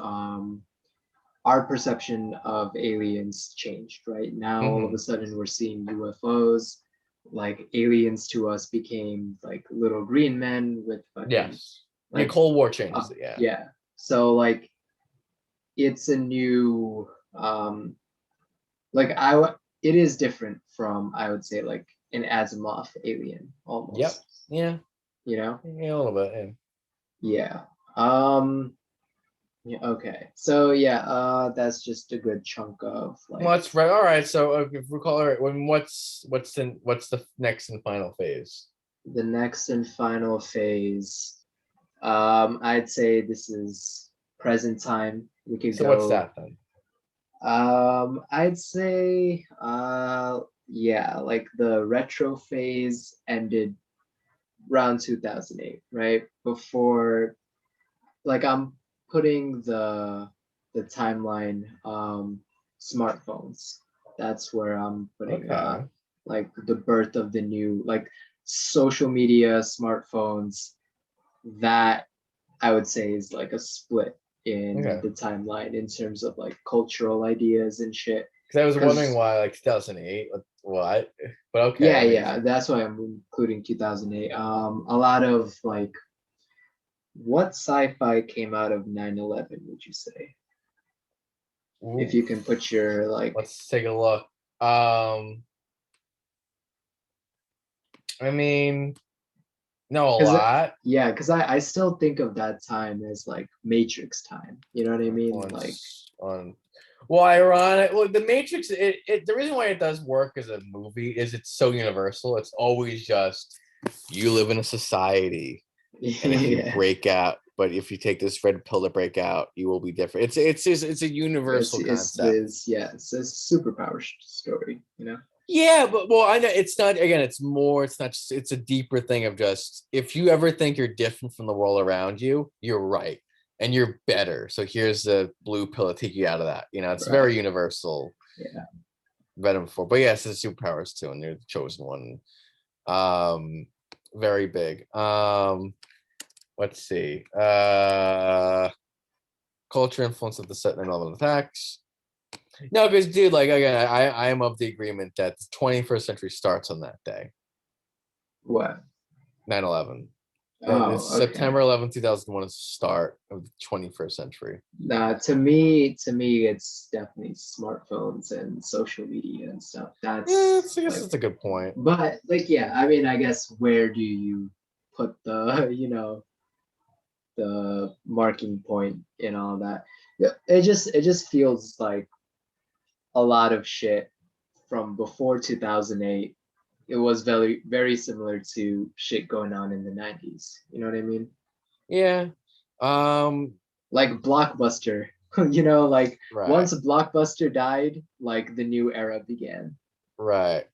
our perception of aliens changed, right? Now all of a Hmm. sudden we're seeing UFOs. Like aliens to us became like little green men with fucking Yes. Yeah, like, Cold War changes it. Yeah. yeah. So like it's a new like it is different from, I would say, like an Asimov alien Yep. almost, Yeah. you know? Yeah, a little bit. Yeah. Yeah. Um yeah, okay. So yeah, that's just a good chunk of Well, like that's right. All right. So if we call it, when what's the next and final phase? the next and final phase. I'd say this is present time. We could So what's go. that then? I'd say, yeah, like the retro phase ended around 2008, right? Before, like I'm putting the timeline, smartphones. That's where I'm putting Okay. like the birth of the new like social media, smartphones. That I would say is like a split in Okay. the timeline in terms of like cultural ideas and shit. Because I was wondering Because why, like 2008, what? But okay, yeah, that makes yeah, sense. that's why I'm including 2008. A lot of like what sci-fi came out of 9/11, would you say? If Ooh, you can put your like, let's take a look. Um, I mean, no, a because lot. yeah, because I still think of that time as like Matrix time. You know what I mean? Like On Well, ironic. Well, The Matrix. The reason why it does work as a movie is it's so universal. It's always just you live in a society, and if you Yeah, break out, but if you take this red pill to break out, you will be different. It's a universal concept. it's a superpower story, you know. Yeah, but well, I know it's not. Again, it's more. It's not. It's a deeper thing of just if you ever think you're different from the world around you, you're right, and you're better. So here's the blue pill to take you out of that. It's very Right. universal Yeah. metaphor. But yes, it's superpowers too, and you're the chosen one. Um, very big. Let's see. Culture influence of the set and all attacks. No, because dude, like again, I am of the agreement that the 21st century starts on that day, What? 9/11. That is Oh, okay. September 11th, 2001 is the start of the 21st century. Nah, to me, it's definitely smartphones and social media and stuff. Yeah, That's I guess like, that's a good point. but like, yeah, I mean, I guess where do you put the, the marking point in all that? Yeah, it just feels like a lot of shit from before 2008. It was very similar to shit going on in the 90s. You know what I mean? Yeah. Um, Like Blockbuster, like right, once Blockbuster died, like the new era began. right.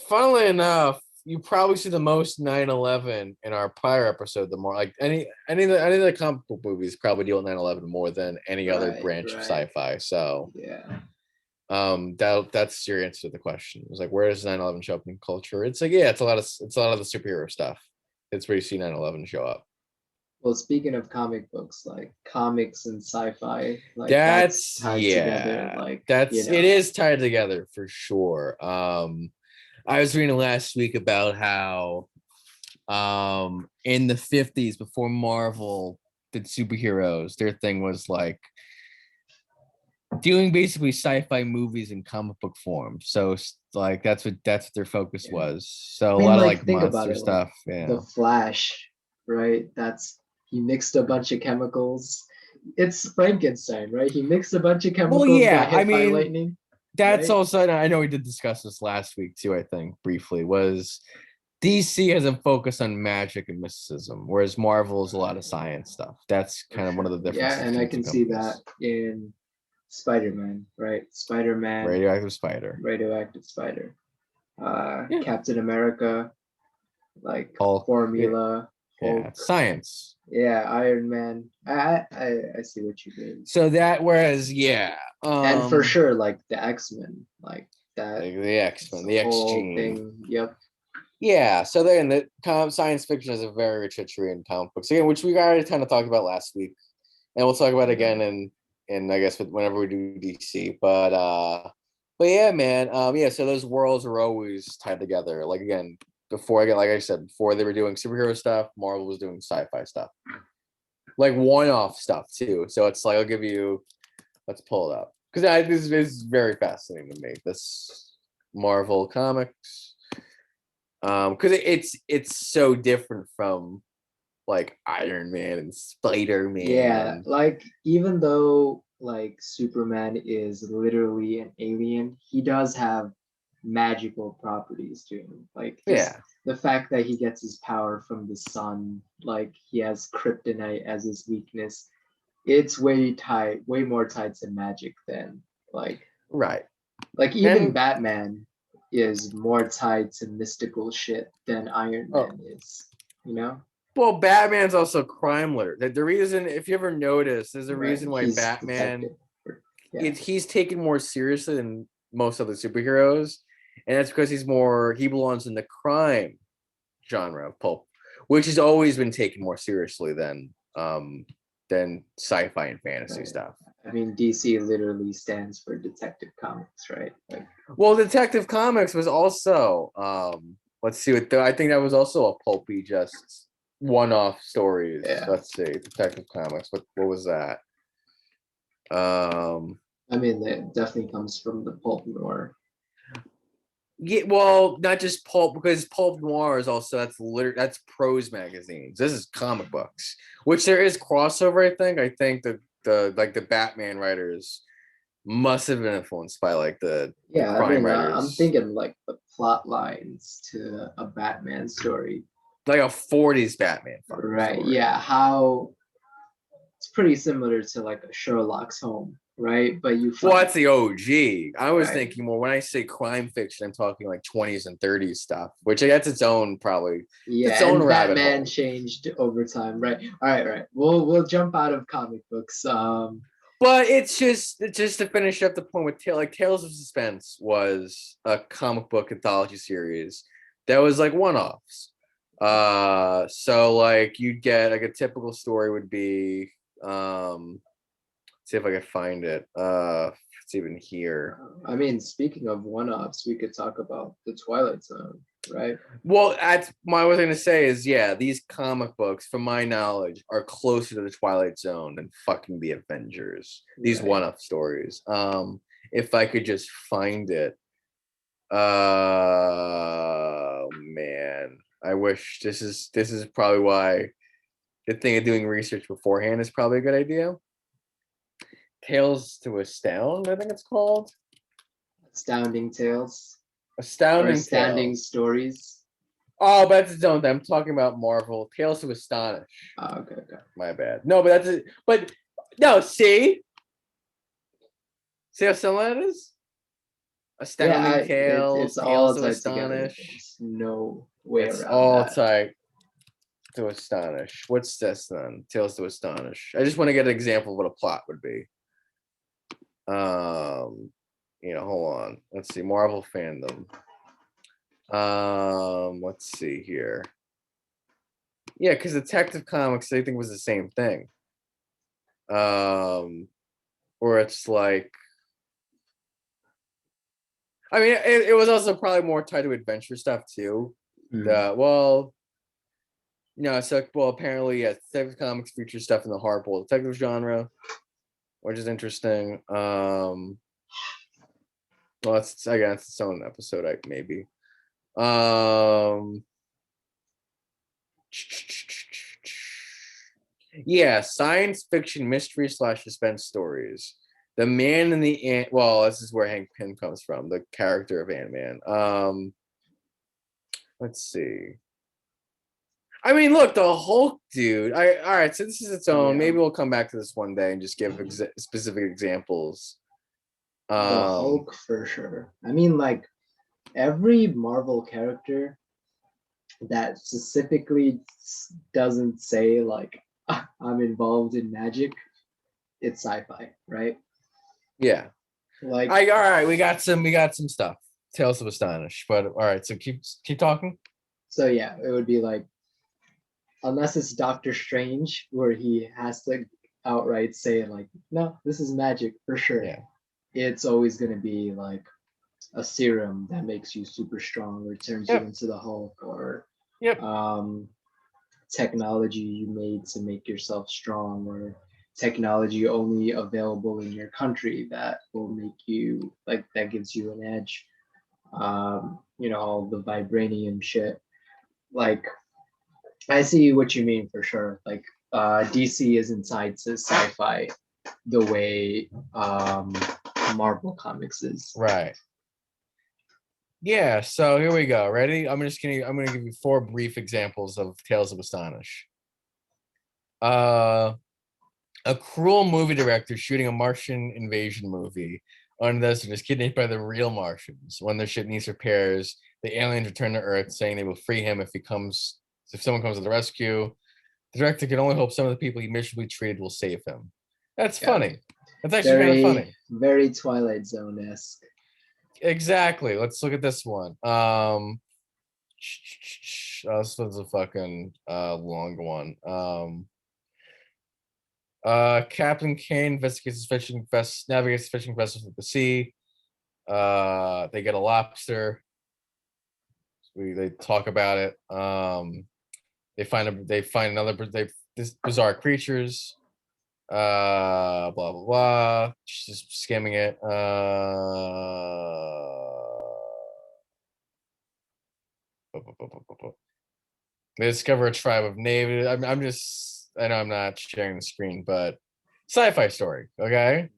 Funnily enough, you probably see the most 9/11 in our prior episode. The more like any of the comic book movies probably deal with 9/11 more than any other Right, branch of right. sci-fi. So Yeah. that's your answer to the question. It's like where does 9/11 show up in culture? It's like yeah, it's a lot of the superhero stuff. It's where you see 9/11 show up. Well, speaking of comic books, like comics and sci-fi, like that's That's tied together, yeah. like, It is tied together for sure. I was reading last week about how in the 50s before Marvel did superheroes, their thing was like doing basically sci-fi movies in comic book form. So like that's what their focus yeah. was. So I a mean, lot of like, like think about monster it, like stuff. the Yeah. Flash, right? That's he mixed a bunch of chemicals. It's Frankenstein, right? He mixed a bunch of Well, chemicals, got yeah. I hit by mean, lightning, that's right? also I know we did discuss this last week too, I think briefly, was DC has a focus on magic and mysticism, whereas Marvel is a lot of science stuff. That's For kind of one of sure. the Yeah, differences and I between the two can see that companies. in Spider-Man, right? Spider-Man, Radioactive Spider. radioactive spider. Yeah. Captain America, like Hulk. formula, Yeah. Hulk, Science. yeah, Iron Man. I see what you mean. So that whereas yeah, And for sure, like the X-Men, like that like the X-Men, it's a the X whole gene. thing. Yep. Yeah, so then science fiction is a very rich history in comic books again, which we already kind of talked about last week, and we'll talk about again Right. in I guess whenever we do DC. But yeah, man, yeah. So those worlds are always tied together. Like again, like I said before, they were doing superhero stuff. Marvel was doing sci-fi stuff, like one-off stuff too. So it's like I'll give you. Let's pull it up because this is very fascinating to me. This Marvel comics because it's so different from like Iron Man and Spider Yeah, Man. like even though like Superman is literally an alien, he does have magical properties to him. Like just Yeah, the fact that he gets his power from the sun, like he has kryptonite as his weakness, it's way more tied to magic than like right. even And Batman is more tied to mystical shit than Iron oh, Man is, you know? well, Batman's also crime lord. The reason, if you ever notice, there's a Right. reason why He's Batman detective. Yeah. he's taken more seriously than most other superheroes, and that's because he belongs in the crime genre of pulp, which has always been taken more seriously than sci-fi and fantasy Right. stuff. I mean, DC literally stands for Detective Comics, right? Like, Well, Detective Comics was also let's see what I think that was also a pulpy just one-off stories. yeah. Let's see, Detective Comics. What was that? Um I mean, it definitely comes from the pulp noir. yeah, well, not just pulp because pulp noir is also that's prose magazines. This is comic books, which there is crossover. I think. I think that the Batman writers must have been influenced by like the Yeah, I crime mean, I'm writers, thinking like the plot lines to a Batman story. like a 40s Batman fucking Right. story. Yeah. How it's pretty similar to like a Sherlock's Home, right? But you Well, find that's the OG. I was right. thinking more when I say crime fiction, I'm talking like 20s and 30s stuff, which that's its own probably its Yeah, own and rabbit Batman hole. changed over time, right? All right, right. We'll jump out of comic books. But it's just to finish up the point with like Tales of Suspense was a comic book anthology series that was like one-offs. So like you'd get like a typical story would be see if I can find it. It's even here. I mean, speaking of one-offs, we could talk about the Twilight Zone, right? Well, that's what I was gonna say is yeah, these comic books, from my knowledge, are closer to the Twilight Zone than fucking the Avengers. These Right. one-off stories. If I could just find it. Man, I wish this is probably why the thing of doing research beforehand is probably a good idea. Tales to Astound, I think it's called. Astounding Tales or Astounding Astounding Tales. Stories. Oh, but that's its own thing. I'm talking about Marvel. Tales to Astonish. Oh, okay, okay. My bad. No, but that's it. But no, see how similar that is? Astounding It's Tales, all Tales to tied together. Astonish. There's no way It's around all that. tight to Astonish. What's this then? Tales to Astonish. I just want to get an example of what a plot would be. Hold on. Let's see. Marvel fandom. Let's see here. Yeah, because Detective Comics, I think, was the same thing. Or it's like, I mean, it was also probably more tied to adventure stuff too. Well, apparently, yeah, Detective Comics features stuff in the hardboiled detective genre, which is interesting. Well, that's again, it's its own episode, maybe. Um, yeah, science fiction mystery slash suspense stories. The Man in the Ant. Well, this is where Hank Pym comes from, the character of Ant-Man. Let's see. I mean, look, the Hulk dude. All right. So this is its own. Yeah, Maybe we'll come back to this one day and just give specific examples. the Um, Hulk for sure. I mean, like every Marvel character that specifically doesn't say like I'm involved in magic, it's sci-fi, right? yeah. Like, All right. We got some stuff. Tales of Astonish. But all right. So keep talking. so yeah, it would be like unless it's Doctor Strange where he has to outright say like, no, this is magic for sure. Yeah. It's always gonna be like a serum that makes you super strong or turns you Yep. into the Hulk or Yep. technology you made to make yourself strong or technology only available in your country that will make you like that gives you an edge. All the vibranium shit. Like I see what you mean for sure. Like DC isn't tied to sci-fi the way Marvel Comics is. Right. Yeah, so here we go. Ready? I'm gonna give you 4 brief examples of Tales of Astonish. Uh a cruel movie director shooting a Martian invasion movie on this and is kidnapped by the real Martians. When their ship needs repairs, the aliens return to Earth, saying they will free him if someone comes to the rescue. The director can only hope some of the people he miserably treated will save him. That's Yeah, funny. That's actually kind of very funny. very Twilight Zone esque. Exactly. Let's look at this one. This was a fucking long one. Captain Kane navigates fishing vessels with the sea. They get a lobster. They talk about it. They find another this bizarre creatures. Blah blah blah. Just skimming it. They discover a tribe of natives. I know I'm not sharing the screen, but Sci-fi story, okay?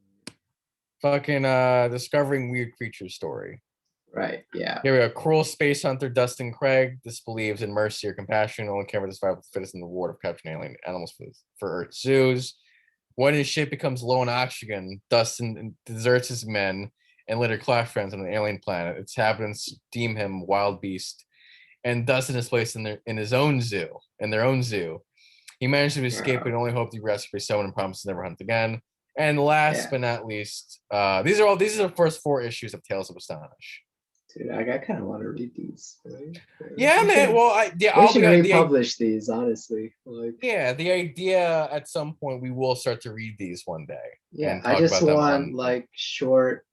Fucking discovering weird creatures story. Right. Yeah. Here we go. Cruel space hunter Dustin Craig disbelieves in mercy or compassion, only care for the survival of the fittest in the reward of capturing alien animals for Earth zoos. When his ship becomes low on oxygen, Dustin deserts his men and later class friends on an alien planet. Its inhabitants deem him wild beast, and Dustin is placed in his own zoo, in their own zoo. He managed to escape Wow. and only hoped to be rescued by someone and promised to never hunt again. And last Yeah. but not least, these are the first 4 issues of Tales of Astonish. Dude, I kind of want to read these. Right? Yeah, We man. should Well, we I'll should be republish these, honestly. Like, yeah, the idea at some point we will start to read these one day yeah, and I talk just about them want on. like short,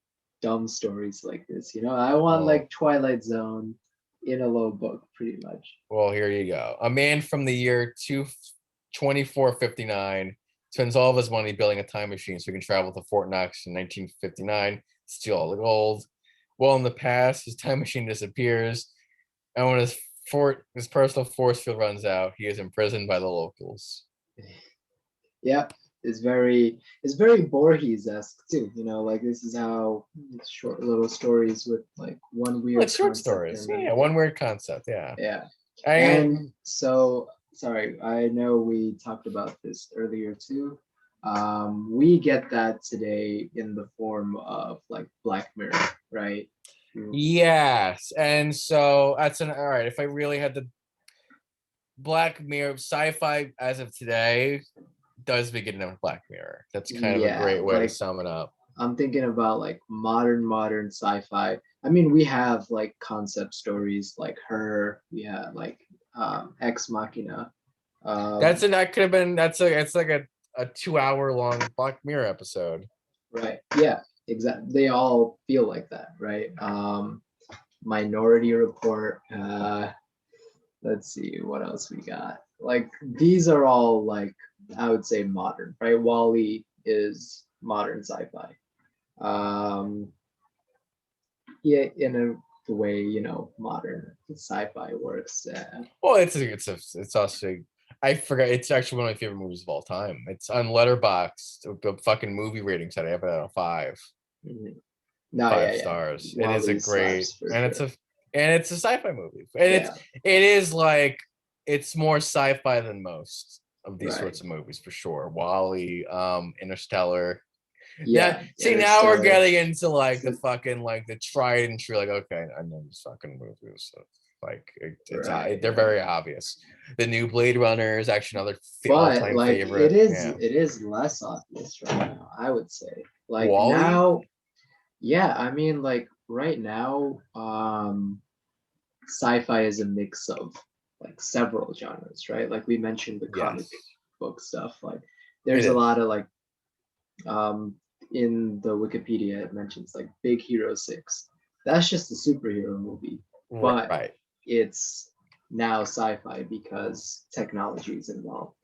dumb stories like this. I want Well, like Twilight Zone in a low book, pretty much. well, here you go. A man from the year 2459 spends all of his money building a time machine so he can travel to Fort Knox in 1959, steal all the gold. Well, in the past, his time machine disappears, and when his personal force field runs out, he is imprisoned by the locals. Yeah, it's very Borges-esque too. Like this is how short little stories with like one Well, weird it's short concept stories. and then Yeah, one weird concept. Yeah. yeah. I And so, sorry, I know we talked about this earlier too. We get that today in the form of like Black Mirror, right? Yes. And so that's an all right. If I really had the Black Mirror sci-fi as of today does begin with Black Mirror. That's kind of a Yeah, great way to like sum it up. I'm thinking about like modern sci-fi. I mean, we have like concept stories like Her. We have like Ex Machina. Um, That could have been it's like a 2 hour long Black Mirror episode. right. Yeah, exactly. They all feel like that, right? Minority Report. Let's see what else we got. Like these are all like I would say modern, right? Wally is modern sci-fi. Um, yeah, in a way, modern sci-fi works. Well, it's also I forgot it's actually one of my favorite movies of all time. It's on Letterboxd, the fucking movie ratings that I have it out of Mhm. No, five yeah. stars. It is a Wally great slaps for and sure. it's a sci-fi movie. And Yeah, it is like it's more sci-fi than most of these right. sorts of movies for sure. Wally, Interstellar. Now Yeah, see now we're Interstellar. getting into like the So, fucking like the tried and true, like okay, I know these fucking movies. So, like right, they're right. very obvious. The new Blade Runner is actually another But all-time like favorite. Yeah. it is less obvious right now, I would say. Like Wally? now, yeah, I mean like right now, sci-fi is a mix of like several genres, right? Like we mentioned the comic Yes, book stuff. Like it there's a is. lot of like um in the Wikipedia it mentions like Big Hero 6. That's just a superhero movie, but Right. it's now sci-fi because technology is involved.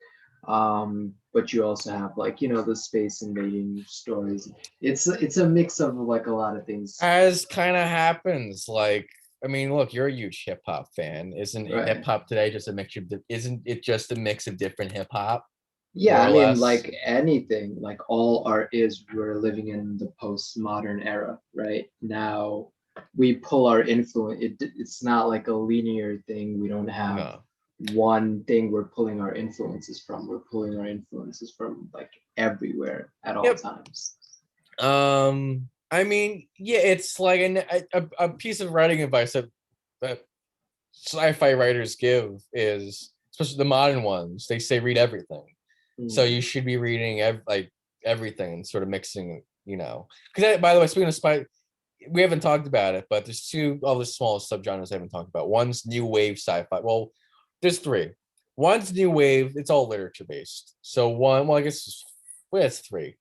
But you also have like the space invading stories. It's a mix of like a lot of things. As kind of happens, like I mean, look, you're a huge hip hop fan. Isn't hip Right. hop today just a mixture? Isn't it just a mix of different hip hop, Yeah, more I or mean, less? like anything, like all art is, we're living in the postmodern era, right? Now we pull our influence. It's not like a linear thing. We don't have No. one thing we're pulling our influences from. We're pulling our influences from like everywhere at all Yep. times. I mean, yeah, it's like a piece of writing advice that sci-fi writers give is, especially the modern ones, they say read everything. So Mm, you should be reading like everything and sort of mixing, Because by the way, speaking of spy, we haven't talked about it, but there's two other small subgenres I haven't talked about. One's new wave sci-fi. Well, there's three. One's new wave. It's all literature based. So one, well, I guess, well, it's three.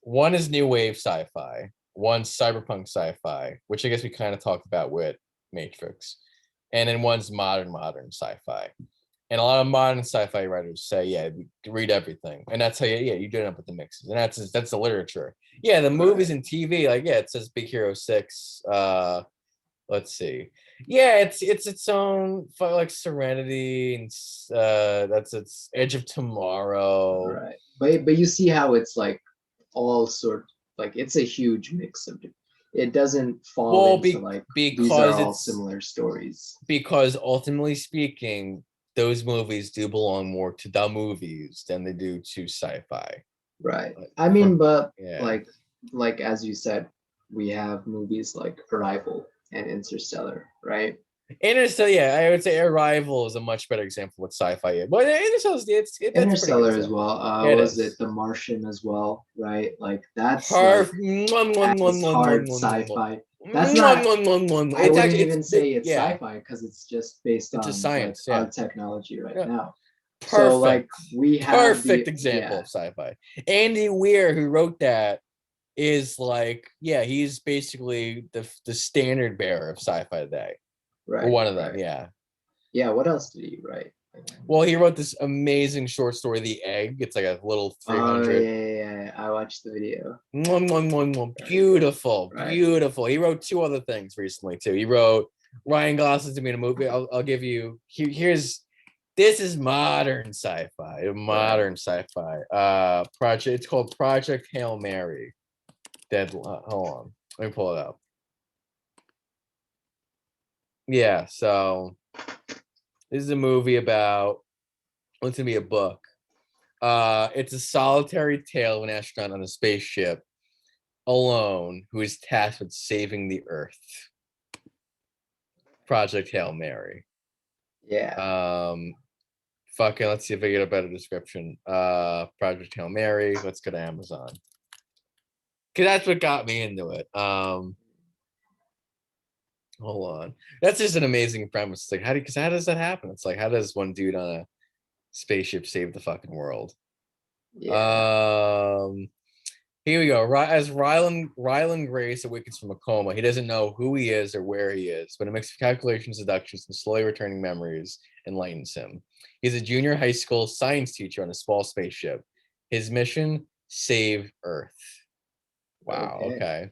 One is new wave sci-fi. One's cyberpunk sci-fi, which I guess we kind of talked about with Matrix, and then one's modern sci-fi. And a lot of modern sci-fi writers say, yeah, read everything, and that's how you do it up with the mixes, and that's the literature. Yeah, the movies right. and TV, like yeah, it says Big Hero 6. Let's see. Yeah, it's its own like Serenity and that's its Edge of Tomorrow. Right. But you see how it's like all sort like it's a huge mix of it doesn't fall Well, into like these are because all it's similar stories. because ultimately speaking, those movies do belong more to the movies than they do to sci-fi. Right. I For mean, but yeah. like as you said, we have movies like Arrival and Interstellar, right? Interstellar, yeah, I would say Arrival is a much better example of what sci-fi is. But Interstellar, that's pretty good Interstellar as too. well. Yeah, it Was it is. The Martian as well, right? Like that's like Perfect. as hard sci-fi. That's not I It's wouldn't actually even say it's yeah, sci-fi because it's just based it's just on like science. Yeah. our technology right Yeah. now. So like Perfect. we have Perfect the example yeah, of sci-fi. Andy Weir, who wrote that, is like, yeah, he's basically the standard bearer of sci-fi today. Or right, one of them, right. yeah. Yeah, what else did he write? Well, he wrote this amazing short story, The Egg. It's like a little Oh 300. yeah. I watched the video. Very cool. Beautiful, Right. beautiful. He wrote two other things recently too. He wrote Ryan Gosling's to be in a movie. I'll give you here's this is modern sci-fi. Right. Modern sci-fi. Project. It's called Project Hail Mary. Dead. Hold on. Let me pull it up. Yeah. So this is a movie about. Well, it's gonna be a book. It's a solitary tale of an astronaut on a spaceship alone who is tasked with saving the Earth. Project Hail Mary. Yeah. Um, fucking, let's see if I get a better description. Project Hail Mary. Let's go to Amazon because that's what got me into it. Hold on, that's just an amazing premise. It's like because how does that happen? It's like how does one dude on a spaceship save the fucking world? Yeah. Um, Here we go. As Rylan Grace awakens from a coma, he doesn't know who he is or where he is, but a mix of calculations, deductions, and slowly returning memories enlightens him. He's a junior high school science teacher on a small spaceship. His mission: save Earth. Wow. Okay. Okay.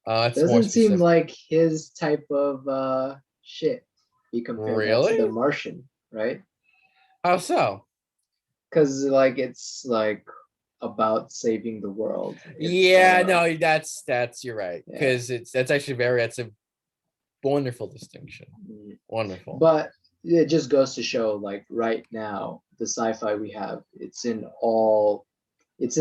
That's more Doesn't seem specific. like his type of shit. You compare that to The Really? Martian, right? How so? Because like it's like about saving the world instead Yeah. of No. That's you're right. yeah. Because that's actually that's a wonderful distinction. Mm. Wonderful. But it just goes to show like right now the sci-fi we have it's in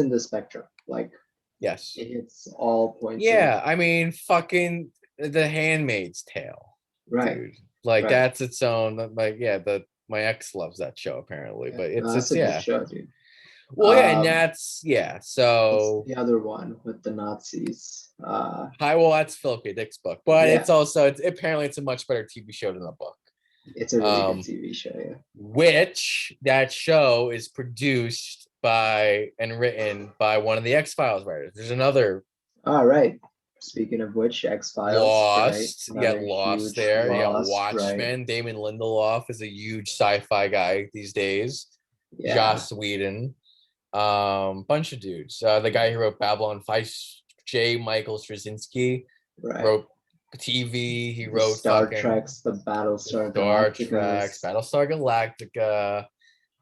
the spectrum like Yes. it hits all points of Yeah, I mean, fucking The Handmaid's Tale, right, dude. Like right. that's its own. Like, yeah, the my ex loves that show apparently, Yeah, but no, that's it's a good yeah. show, dude. Well, yeah, and that's yeah. What's So the other one with the Nazis? hi, well, that's Philip K. Dick's book, but Yeah, it's also it's apparently it's a much better TV show than the book. it's a really good Um, TV show. Yeah. which that show is produced by and written by one of the X Files writers. There's another All right. Speaking of which, X Files, right? Lost. You got Another Lost huge there. You got Lost, right? Watchmen. Damon Lindelof is a huge sci-fi guy these days. Yeah, Joss Whedon. Bunch of dudes. The guy who wrote Babylon 5, J. Michael Straczynski, right. wrote TV. He The wrote Star fucking Treks, the Battlestar Star Trek, Galacticas. Battlestar Galactica.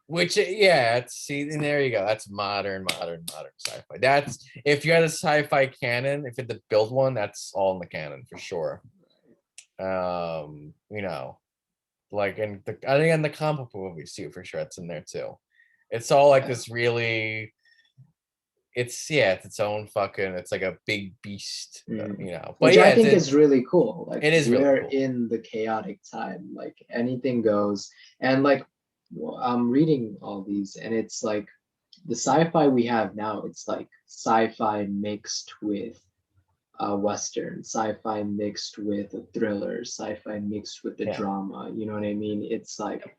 Which yeah, see, and there you go. That's modern sci-fi. That's if you had a sci-fi canon, if you had to build one, that's all in the canon for sure. You know, like in the I think in the comic book movies too, for sure, it's in there too. It's all like Yeah. this really. It's yeah, it's its own fucking. It's like a big beast, Mm. you know. But Which yeah, I think is really cool. Like it is really we're cool. in the chaotic time, like anything goes. And like I'm reading all these, and it's like the sci-fi we have now, it's like sci-fi mixed with Western, sci-fi mixed with a thriller, sci-fi mixed with the Yeah, drama. You know what I mean? It's like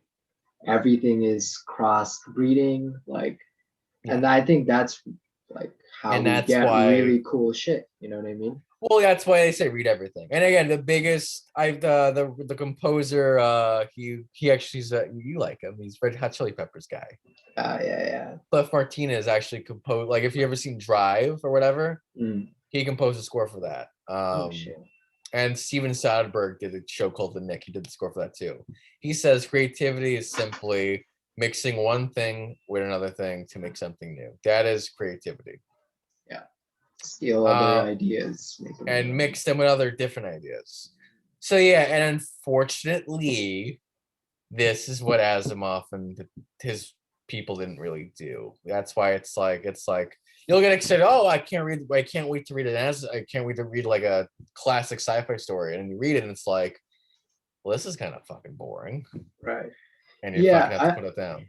everything is cross-breeding, like, yeah, and I think that's like how and we that's get why. really cool shit. You know what I mean? Well, that's why they say read everything. And again, the biggest I've the composer he actually you like him. He's Red Hot Chili Peppers guy. Yeah. Cliff Martinez actually composed like if you ever seen Drive or whatever, Mm. he composed a score for that. Oh shit. and Steven Soderbergh did a show called The Nick. He did the score for that too. He says creativity is simply mixing one thing with another thing to make something new. That is creativity. Yeah. Steal other ideas, make them and new. mix them with other different ideas. So yeah, and unfortunately, this is what Asimov and his people didn't really do. That's why it's like you'll get excited. Oh, I can't wait to read it. I can't wait to read like a classic sci-fi story, and you read it, and it's like, well, this is kind of fucking boring, Right. and you fucking have to put it down.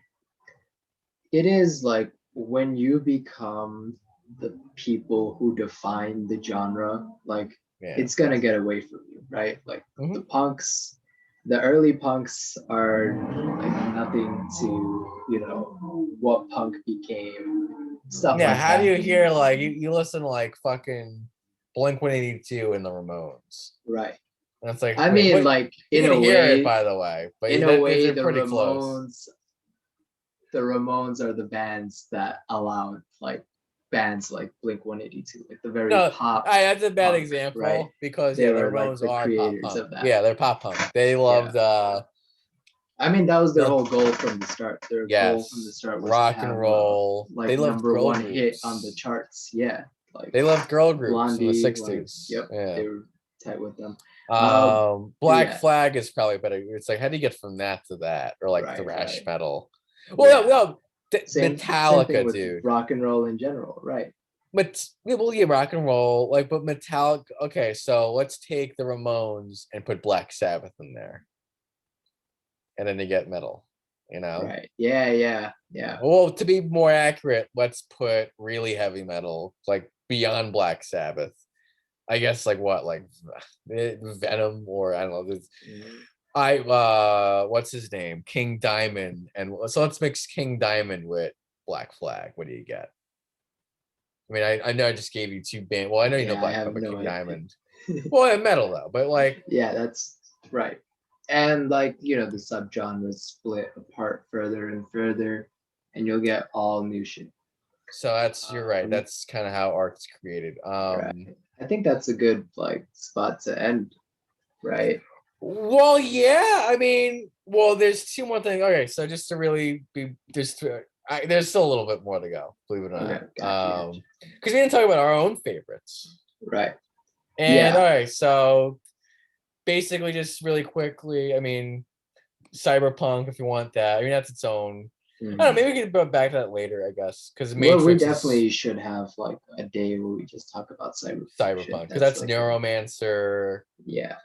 It is like when you become the people who define the genre, like it's gonna get away from you, right? Like the punks, the early punks are like nothing to, you know, what punk became, stuff like how that. do you hear like you listen to like fucking Blink-182 and the Ramones? Right. And it's like, I mean, like you in can a hear way, it, by the way, but in a way, they're pretty close. The Ramones are the bands that allowed like bands like Blink-182, like the very pop. That's a bad punk, example, right? because They the were Ramones like the are pop creators punk. of that. Yeah, they're pop punk. They loved I mean, that was their whole goal from the start. Their goal from the yes, start was rock to have and roll. like They loved number girl one groups. hit on the charts. Yeah, like they loved girl groups in the Blondie, 60s. Yep, Yeah. they were tight with them. Black Flag is probably better. It's like, how do you get from that to that, or like thrash metal? Well, no, Metallica, same with dude. rock and roll in general, right? But yeah, rock and roll, like, but Metallica. Okay, so let's take the Ramones and put Black Sabbath in there, and then you get metal. You know? Right. Yeah. Well, to be more accurate, let's put really heavy metal, like beyond Black Sabbath. I guess like what, like Venom, or I don't know. What's his name? King Diamond, and so let's mix King Diamond with Black Flag. What do you get? I mean, I know I just gave you two bands. Well, I know you know Black Flag, but King Diamond. Well, metal though, but like yeah, that's right. And like, you know, the subgenres split apart further and further, and you'll get all new shit. So you're right. That's kind of how art's created. Right. I think that's a good like spot to end, right? Well, yeah. I mean, well, there's two more things. Okay, so just to really be there's still a little bit more to go, believe it or not. Okay, gotcha. Because we didn't talk about our own favorites. Right. And all right, so basically just really quickly, I mean, Cyberpunk, if you want that. I mean, that's its own. I don't know, maybe we can go back to that later, I guess, because we definitely should have like a day where we just talk about Cyberpunk, because that's like, Neuromancer. Yeah,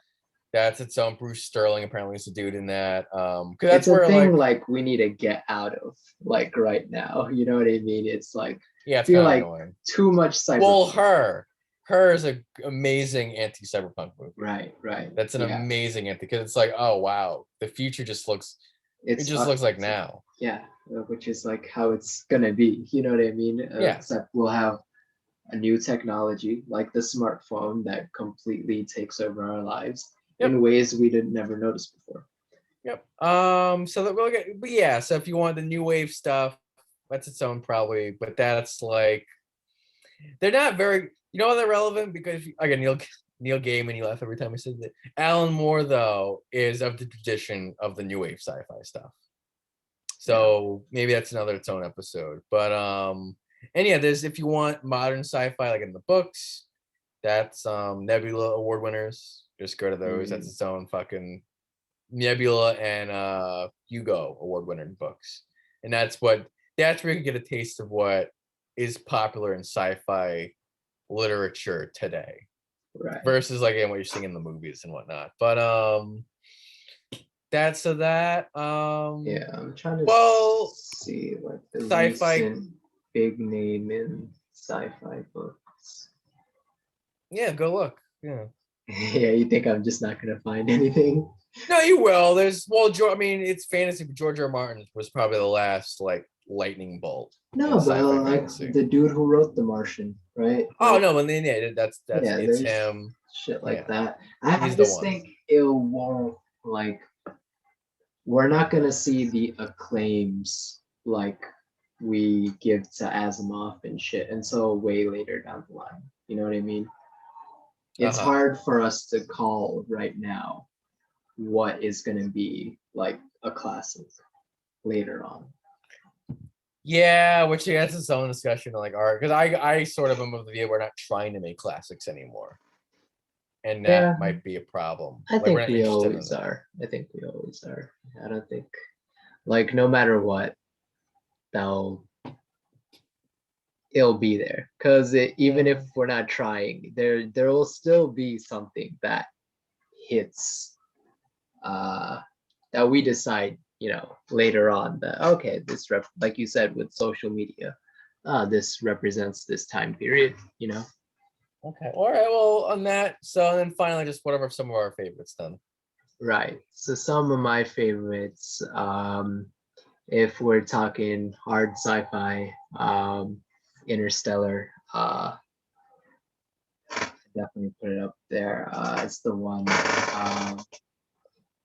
that's its own. Bruce Sterling apparently is a dude in that. Because that's where a thing like we need to get out of like right now. You know what I mean? It's like I feel like annoying. Too much cyberpunk. Well, her is an amazing anti-cyberpunk movie. Right. That's an amazing anti, because it's like, oh wow, the future just looks. It just looks like now. Yeah, which is like how it's gonna be. You know what I mean? Except we'll have a new technology like the smartphone that completely takes over our lives in ways we didn't never notice before. Yep. So that we'll get, but yeah. So if you want the new wave stuff, that's its own probably, but that's like they're not very. You know, they're relevant because again, Neil Gaiman, you laugh every time I said that. Alan Moore, though, is of the tradition of the new wave sci-fi stuff. So maybe that's its own episode. But and yeah, there's, if you want modern sci-fi like in the books, that's Nebula award winners. Just go to those. That's its own fucking Nebula and Hugo award winning books. And that's where you can get a taste of what is popular in sci-fi literature today. Right. Versus like what you're seeing in the movies and whatnot. But that's that. Yeah, I'm trying to see like the sci-fi big name in sci-fi books. Yeah, go look. Yeah. Yeah, you think I'm just not gonna find anything? No, you will. I mean, it's fantasy, but George R. R. Martin was probably the last like lightning bolt. No, but like the dude who wrote The Martian, right? Oh like, no, and then it's him. Shit like that. I just think it won't like. We're not gonna see the acclaims like we give to Asimov and shit until way later down the line. You know what I mean? it's hard for us to call right now what is going to be like a classic later on. Yeah, which that's its own discussion like art, because I sort of am of the view we're not trying to make classics anymore, and that Yeah, might be a problem. I Like we're think not we interested in always that. are. I think we always are. I don't think like no matter what, they'll it'll be there because even if we're not trying, there will still be something that hits that we decide, later on that okay, this like you said with social media, this represents this time period. Okay. All right. Well, on that, so then finally, just whatever some of our favorites then. Right. So some of my favorites, if we're talking hard sci-fi, Interstellar, definitely put it up there. It's the one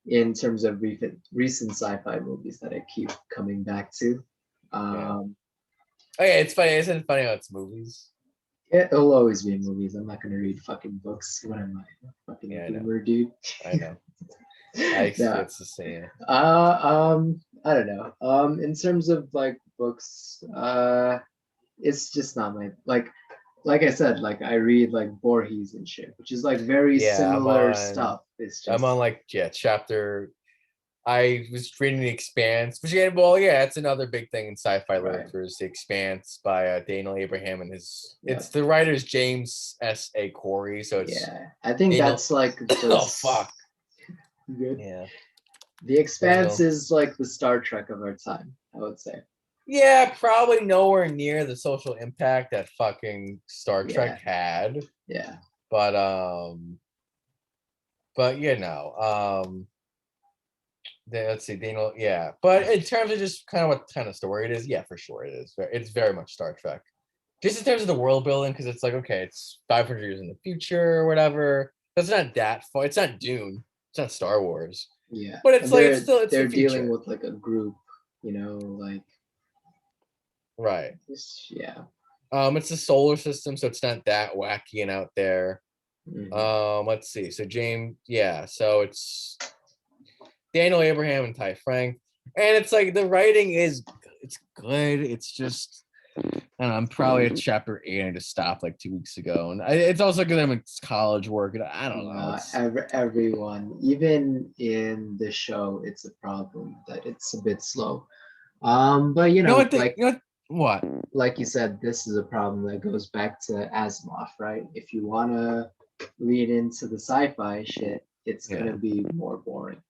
in terms of recent sci-fi movies that I keep coming back to. Oh yeah, it's funny. Isn't it funny how it's movies? It'll always be in movies. I'm not gonna read fucking books. What am I, fucking boomer, dude? I know. I Yeah. it's the same. I don't know. In terms of like books, it's just not my like I said, like I read like Borges and shit, which is like very similar stuff. It's I'm on just like chapter. I was reading The Expanse, which again, well, yeah, it's another big thing in sci-fi literature is The Expanse by Daniel Abraham and his. It's the writer's James S.A. Corey, so it's I think Daniel, that's like oh fuck. Good. Yeah. The Expanse is like the Star Trek of our time, I would say. Yeah, probably nowhere near the social impact that fucking Star Trek had. Yeah. But let's see, Daniel. Yeah, but in terms of just kind of what kind of story it is, yeah, for sure it is. It's very much Star Trek. Just in terms of the world building, because it's like okay, it's 500 years in the future or whatever. That's not that far. It's not Dune. It's not Star Wars. Yeah, but it's like it's they're the dealing with like a group, like right. Yeah. It's a solar system, so it's not that wacky and out there. Let's see. So James, yeah. So it's Daniel Abraham and Ty Frank, and it's like the writing it's good. It's just I don't know, I'm probably at chapter 8. I just stopped like 2 weeks ago, and it's also because it's college work. And I don't know. Everyone, even in the show, it's a problem that it's a bit slow. But what? Like you said, this is a problem that goes back to Asimov, right? If you want to lead into the sci-fi shit, it's gonna be more boring.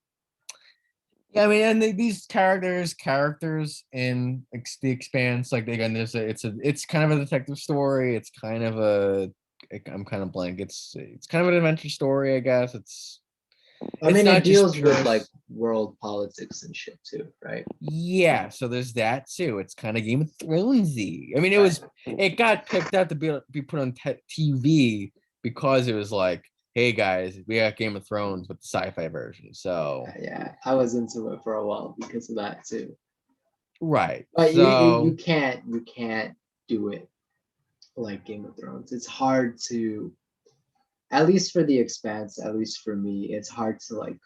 Yeah, I mean, and these characters in The Expanse, like again, it's kind of a detective story. It's kind of I'm kind of blank. It's kind of an adventure story, I guess. It deals with like world politics and shit too, right? Yeah, so there's that too. It's kind of Game of Thronesy. I mean, it got picked up to be put on TV because it was like, hey guys, we got Game of Thrones with the sci-fi version. So yeah, I was into it for a while because of that too. Right. But you can't do it like Game of Thrones. It's hard to, at least for The Expanse, at least for me, it's hard to like.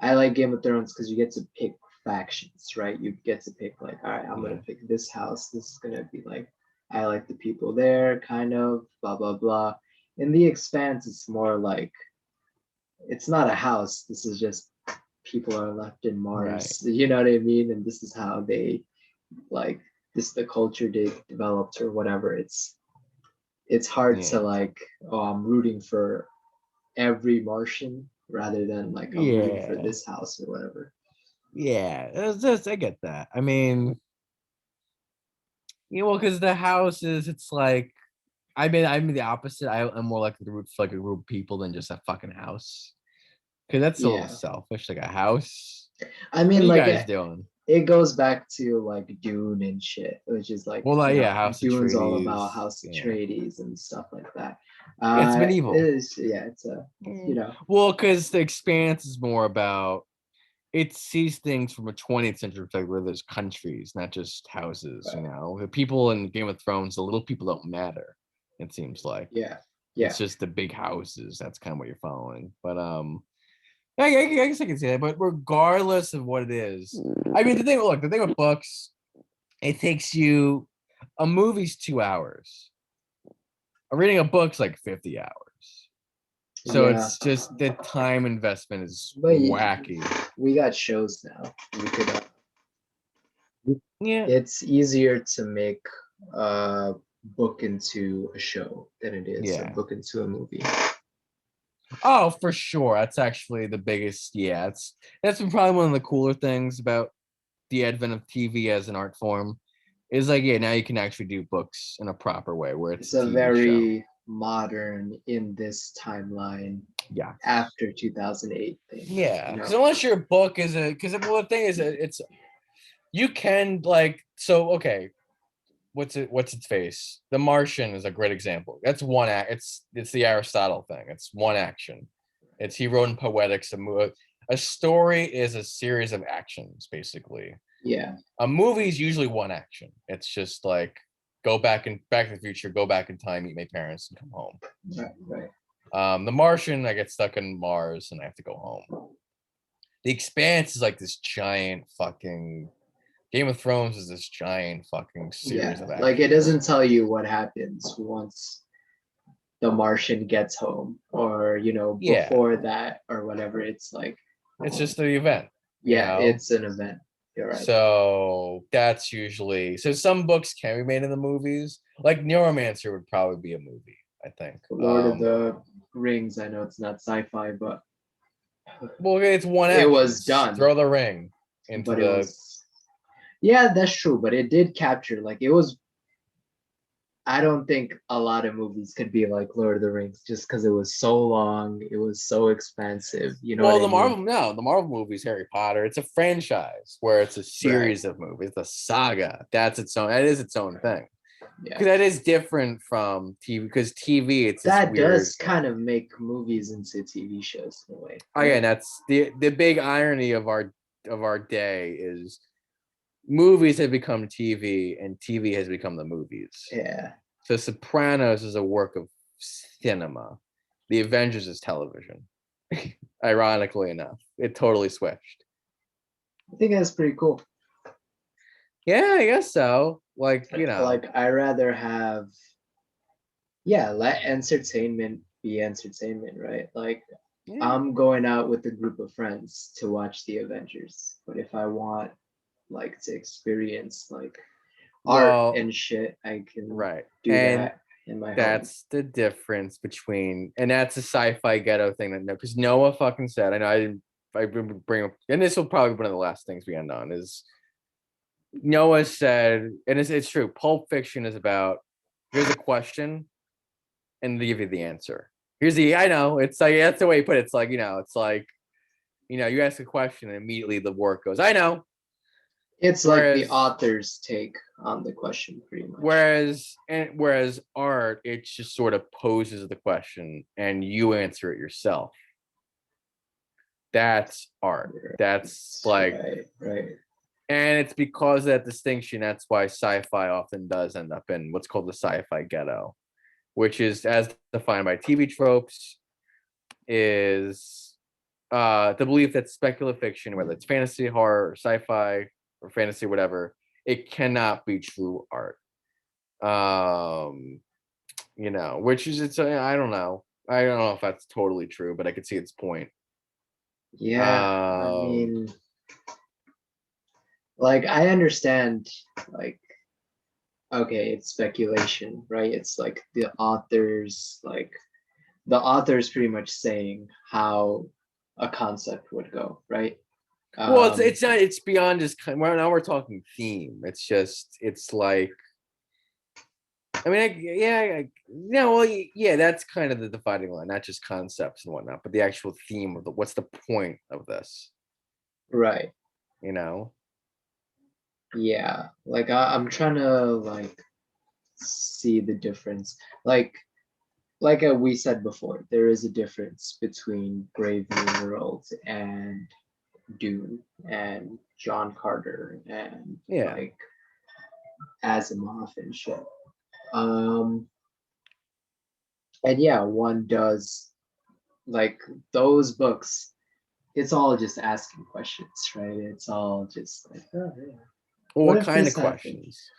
I like Game of Thrones because you get to pick factions, right? You get to pick like, all right, I'm gonna pick this house. This is gonna be like, I like the people there, kind of, blah blah blah. In The Expanse, it's more like, it's not a house. This is just people are left in Mars. Right. You know what I mean? And this is how they like this the culture they developed or whatever. It's hard to like, oh, I'm rooting for every Martian rather than like I'm rooting for this house or whatever. Yeah, I get that. I mean, well, because the houses, it's like, I'm the opposite. I'm more like to root for like a group of people than just a fucking house. Because that's a little selfish, like a house. I mean, what are like you guys doing? It goes back to like Dune and shit, which is like, House Dune's Atreides, all about House Atreides and stuff like that. It's medieval. It's a Well, because The Expanse is more about, it sees things from a 20th century perspective where there's countries, not just houses. Right. The people in Game of Thrones, the little people don't matter. It seems like. Yeah. Yeah. It's just the big houses. That's kind of what you're following. But I guess I can say that. But regardless of what it is, I mean, the thing with books, it takes you a movie's 2 hours. Reading a book's like 50 hours. So Yeah. it's just the time investment is But wacky. we got shows now. We could. Yeah. It's easier to make a book into a show than it is a Yeah. book into a movie. Oh, for sure. That's actually the biggest. Yeah, that's been probably one of the cooler things about the advent of TV as an art form. Is like, yeah, now you can actually do books in a proper way where it's It's a a TV show. very modern in this timeline Yeah. after 2008 thing. Yeah, you because know? unless your book is because well, the thing is, it's you can like so okay. What's its face? The Martian is a great example. That's one act. It's the Aristotle thing. It's one action. It's he wrote in Poetics. A story is a series of actions, basically. Yeah. A movie is usually one action. It's just like go back to the future, go back in time, meet my parents, and come home. Right. The Martian, I get stuck in Mars and I have to go home. The Expanse is like this giant fucking Game of Thrones is this giant fucking series of actions. Like it doesn't tell you what happens once the Martian gets home, or before that, or whatever. It's like it's just the event. It's an event. You're right. So that's usually some books can be made in the movies. Like Neuromancer would probably be a movie, I think. Lord of the Rings, I know it's not sci-fi, but well, it's one. It was done. Throw the ring into but the. It was, yeah, that's true. But it did capture, like it was. I don't think a lot of movies could be like Lord of the Rings just because it was so long, it was so expensive. Well, the Marvel movies, Harry Potter, it's a franchise where it's a series of movies, the saga. That is its own thing. Because that is different from TV. Because TV, it's that does kind of make movies into TV shows in a way. Again, that's the big irony of our day is movies have become TV and TV has become the movies. Yeah. So Sopranos is a work of cinema. The Avengers is television. Ironically enough, it totally switched. I think that's pretty cool. Yeah, I guess so. Like, Like I rather have let entertainment be entertainment, right? Like I'm going out with a group of friends to watch the Avengers. But if I want like to experience like art and shit, I can do that in my home. That's the difference between, and that's a sci-fi ghetto thing that because Noah fucking said, I know I bring up, and this will probably be one of the last things we end on is Noah said, and it's true, Pulp Fiction is about here's a question and they give you the answer. I know, it's like that's the way you put it. It's like, it's like, you ask a question and immediately the work goes, I know. It's like the author's take on the question, pretty much. Whereas art, it just sort of poses the question and you answer it yourself. That's art. That's like right. And it's because of that distinction, that's why sci-fi often does end up in what's called the sci-fi ghetto, which is as defined by TV tropes, is the belief that speculative fiction, whether it's fantasy, horror, or sci-fi, or fantasy, whatever, it cannot be true art. Which is I don't know if that's totally true, but I could see its point. Yeah, I mean, like I understand, like, okay, it's speculation, right? It's like the author's pretty much saying how a concept would go, right? Well, it's not. It's beyond just. Now we're talking theme. It's like. I mean, that's kind of the dividing line, not just concepts and whatnot, but the actual theme of what's the point of this, right? Yeah, like I'm trying to like see the difference, like we said before, there is a difference between Brave New World and Dune and John Carter and like Asimov and shit. And yeah, one does like those books. It's all just asking questions, right? It's all just like, oh yeah, Well, what what if kind of this happened? questions?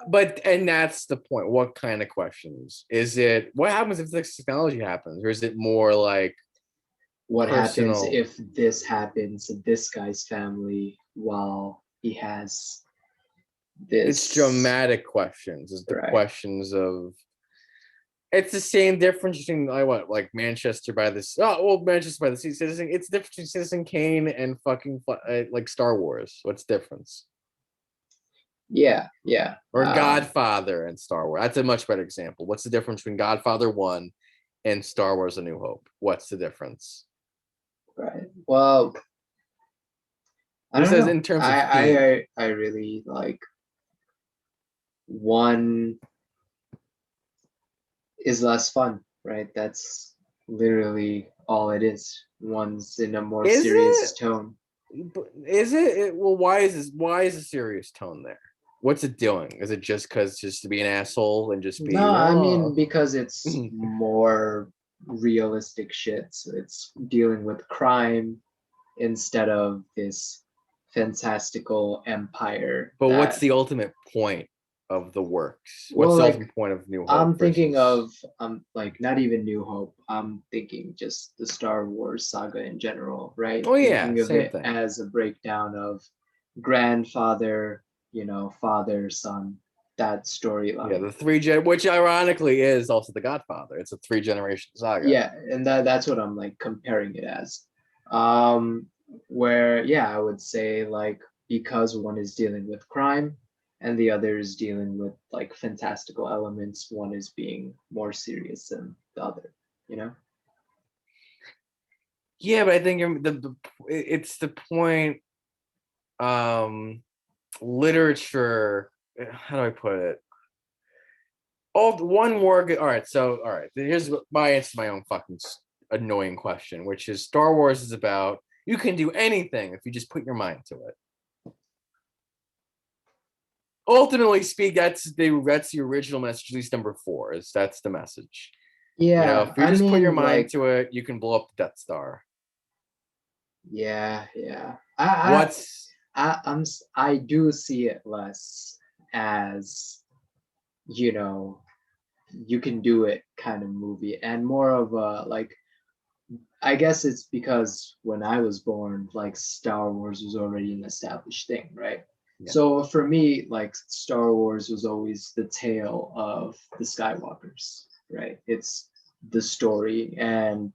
But and that's the point. What kind of questions? Is it what happens if this technology happens, or is it more like What happens personal? if this happens to this guy's family while he has It's this, dramatic questions. It's the right? questions of. It's the same difference between I what like Manchester by the Manchester by the Sea, Citizen. It's the difference between Citizen Kane and fucking like Star Wars. What's the difference? Yeah, yeah. Or Godfather and Star Wars. That's a much better example. What's the difference between Godfather 1 and Star Wars A New Hope? What's the difference? Right. Well, I This don't is know. in terms of theme. I really like one is less fun, right? That's literally all it is. One's in a more Is serious it? tone. Is it? Well, why is this? Why is a serious tone there? What's it doing? Is it just because just to be an asshole and just No, be I mean oh? because it's more realistic shit. So it's dealing with crime instead of this fantastical empire But what's that, the ultimate point of the works? What's well, the like ultimate point of New Hope I'm thinking versus? of like not even New Hope. I'm thinking just the Star Wars saga in general, right? Oh yeah, Thinking of same it thing. as a breakdown of grandfather, father, son, that Yeah, storyline. the which ironically is also the Godfather. It's a three generation saga. Yeah, and that's what I'm like comparing it as. Um, where yeah, I would say like because one is dealing with crime and the other is dealing with like fantastical elements, one is being more serious than the other, you know? Yeah, but I think it's the point. Um, literature. How do I put it? All one more. All right, so all right. Here's my answer to my own fucking annoying question, which is Star Wars is about you can do anything if you just put your mind to it. Ultimately, speak that's the original message. At least number 4 is that's the message. Yeah, If you I just put your mean mind like to it, you can blow up the Death Star. yeah, yeah. What's I do see it less as, you know, you can do it kind of movie and more of a like I guess it's because when I was born, like Star Wars was already an established thing, right? yeah? So for me, like Star Wars was always the tale of the Skywalkers, right? It's the story, and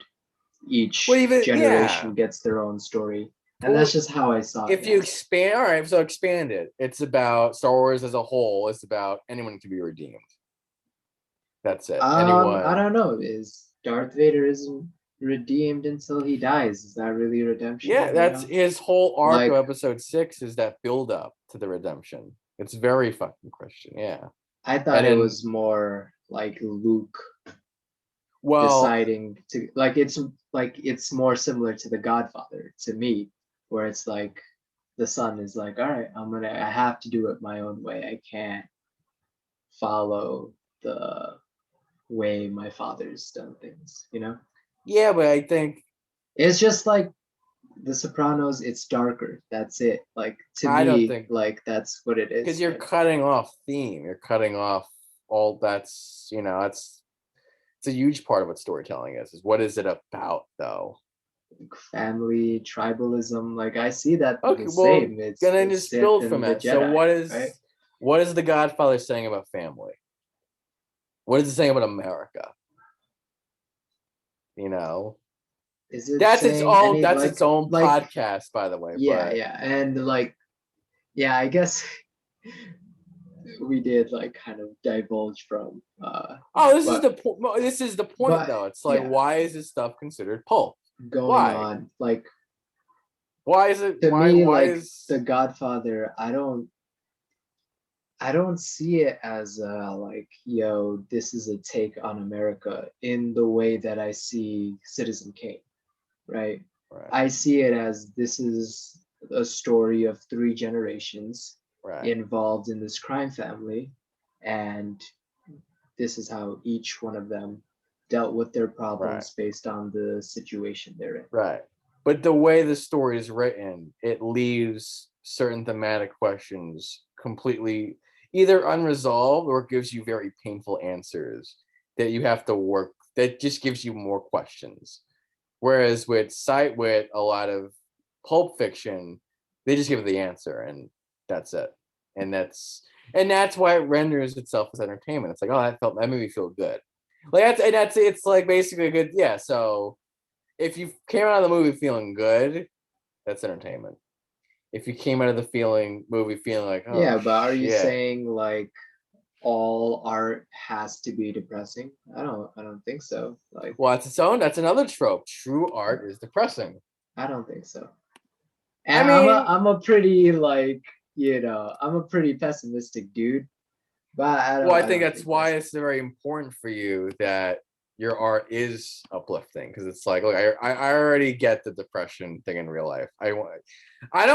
Well, each even yeah. generation gets their own story. And Well, that's just how I saw it if you as. expand, all right. So expand it. It's about Star Wars as a whole. It's about anyone can be redeemed. That's it. I Anyone. don't know. Is Darth Vader isn't redeemed until he dies? Is that really Yeah, redemption? that's his whole arc of Like episode 6 is that build up to the redemption. It's very fucking Christian. Yeah. I thought And it then, was more like Luke well, deciding to like it's more similar to The Godfather to me, where it's like the son is like, all right, I have to do it my own way. I can't follow the way my father's done things, you know? yeah, but I think It's just like The Sopranos, it's darker. That's it. Like to I don't me, think like that's what it because is, you're right? cutting off theme. You're cutting off all that's that's it's a huge part of what storytelling is what is it about though? Like family, tribalism, like I see that Okay, the well, same. It's gonna the just Sith build from and the it. So Jedi, right? what is the Godfather saying about family? What is it saying about America? You know, Is it that's its saying own any that's its own like podcast, by the way. yeah, But yeah, and like yeah, I guess we did like kind of divulge from oh, this is but the point. This is the point, but though. It's like, yeah, why is this stuff considered pulp? going Why? on like Why is it? to Why? me Why like is? The Godfather, I don't see it as like, yo, this is a take on America in the way that I see Citizen Kane, right? Right, I see it as this is a story of three generations right. involved in this crime family, and this is how each one of them dealt with their Right. problems based on the situation they're in. Right. But the way the story is written, it leaves certain thematic questions completely either unresolved or gives you very painful answers that you have to work, that just gives you more questions. Whereas with a lot of pulp fiction, they just give the answer and that's it. And that's why it renders itself as entertainment. It's like, oh, that made me feel good. Like that's it's like basically a good, yeah. So if you came out of the movie feeling good, that's entertainment. If you came out of the movie feeling like, oh Yeah, but are you shit, saying like all art has to be depressing? I don't think so. Like well, that's another trope. True art is depressing. I don't think so. I And mean, I'm a pretty like, I'm a pretty pessimistic dude, but well, I I think don't that's think that's why it's very important for you that your art is uplifting because it's like, look, I already get the depression thing in real life. I don't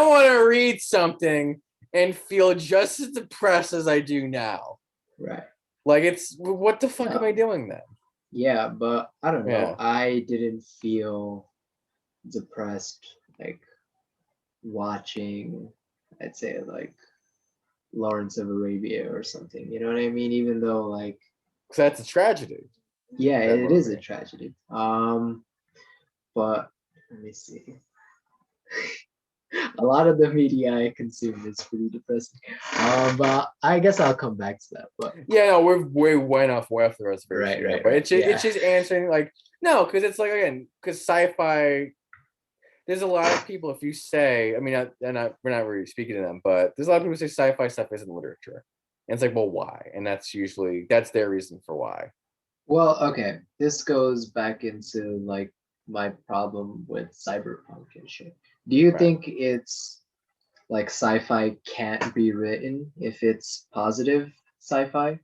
want to read something and feel just as depressed as I do now. right. Like, it's what the fuck am I No. doing then? Yeah, but I don't know. Yeah. I didn't feel depressed like watching, I'd say like Lawrence of Arabia or something. You know what I mean? Even though like, Because that's a tragedy. yeah, That it is a movie. tragedy. But let me see. A lot of the media I consume is pretty depressing. But I guess I'll come back to that. But Yeah, no, we went off way off the reservation there, but right. it's Yeah, just answering like no, because it's like again, because sci-fi. There's a lot of people. If you say, I mean, we're not really speaking to them, but there's a lot of people who say sci-fi stuff isn't literature, and it's like, well, why? And that's their reason for why. well, okay. This goes back into like my problem with cyberpunk and shit. Do you Right. think it's like sci-fi can't be written if it's positive sci-fi?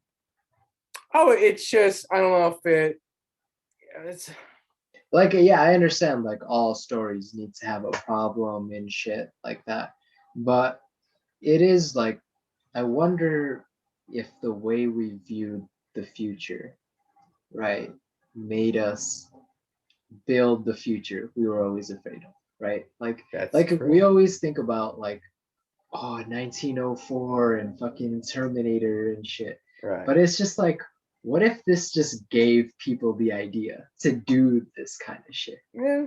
Oh, it's just I don't know if it's Like, yeah, I understand like all stories need to have a problem and shit like that. But it is like, I wonder if the way we viewed the future, right, made us build the future we were always afraid of, right? that's Like we true. always think about like, oh, 1904 and fucking Terminator and shit. Right. But it's just like, what if this just gave people the idea to do this kind of shit? Yeah.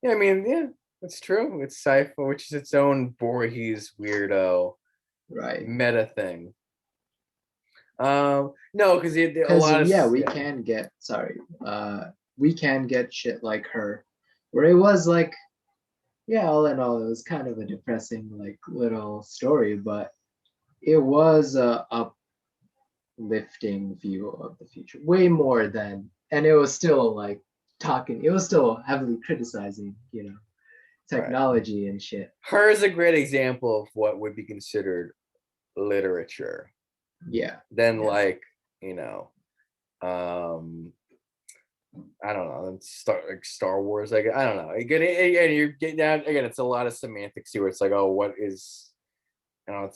Yeah. I mean, yeah, that's true. It's sci-fi, which is its own Voorhees weirdo Right. meta thing. No, because a Because lot of yeah, we yeah, can get we can get shit like her, where it was like, yeah, all in all, it was kind of a depressing like little story, but it was a uplifting view of the future, way more than, and it was still like talking, it was still heavily criticizing, right. technology and shit. Her is a great example of what would be considered literature. Yeah, Then yeah, like, you know, um I don't know, Star Wars. Like I don't know. Again, you're getting down again. It's a lot of semantics here. It's like, oh, what is? I don't know.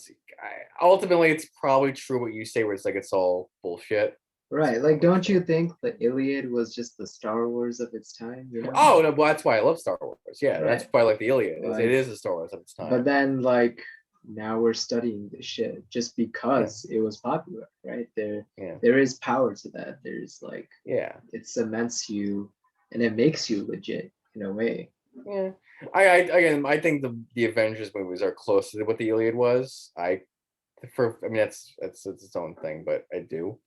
Ultimately, it's probably true what you say, where it's like it's all bullshit. It's right. Like, probably don't you true. think the Iliad was just the Star Wars of its time? Oh no, but that's why I love Star Wars. Yeah, that's Right. why I like the Iliad. It Like, is a Star Wars of its but time. then like now we're studying this shit just Yeah, because it was popular, right? yeah, There is power to that. There's like, yeah, it cements you and it makes you legit in a way. yeah. Again, I think the Avengers movies are closer to what the Iliad was. I mean, that's its own thing, but I do.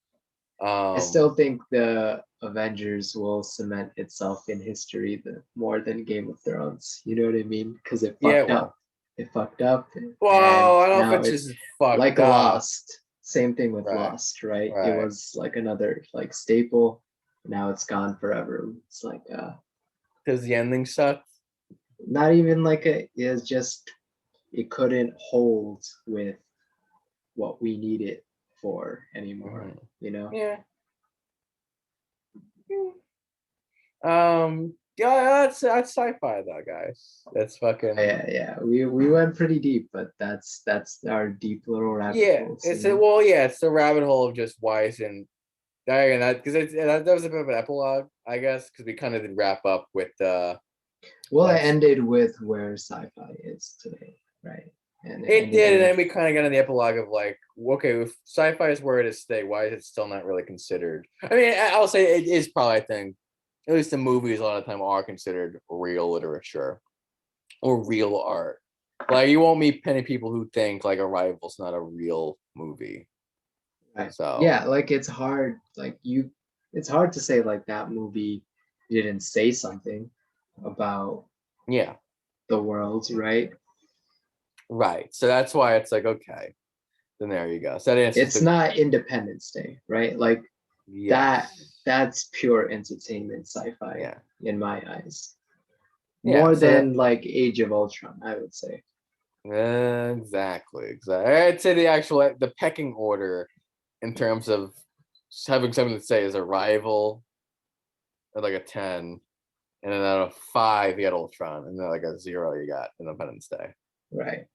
I Um, still think the Avengers will cement itself in history more than Game of Thrones. You know what I mean? Because it yeah, fucked up. well, It fucked up, and I don't know if now it's it's just fucked like up. Lost. Same thing with Right, Lost, right? It right. was like another like staple. Now it's gone forever. It's like Because the ending sucked. not even like it's just it couldn't hold with what we need it for anymore. Mhm. You know? Yeah. Yeah, that's sci-fi though, guys. That's fucking Yeah. We went pretty deep, but that's our deep little rabbit yeah. holes. It's the rabbit hole of just why isn't That because that was a bit of an epilogue, I guess, because we kind of did wrap up with Well, it that's ended with where sci-fi is today, right? And it it ended did, and with then we kind of got in the epilogue of like, okay, if sci-fi is where it is today, why is it still not really considered? I mean, I'll say it is probably, I think, at least the movies a lot of the time are considered real literature or real art. Like you won't meet many people who think like Arrival's not a real movie. right. So Yeah, like it's hard to say like that movie didn't say something about yeah, the world, right? right. So that's why it's like, okay, then there you go. So that answers It's the not Independence Day, right? Like that yes, that's pure entertainment sci-fi yeah, in my eyes. yeah. More So that than like Age of Ultron, I would say. exactly. I'd say the pecking order in terms of having something to say is Arrival at like a 10, and then out of 5 you got Ultron, and then like a 0 you got Independence Day. Right.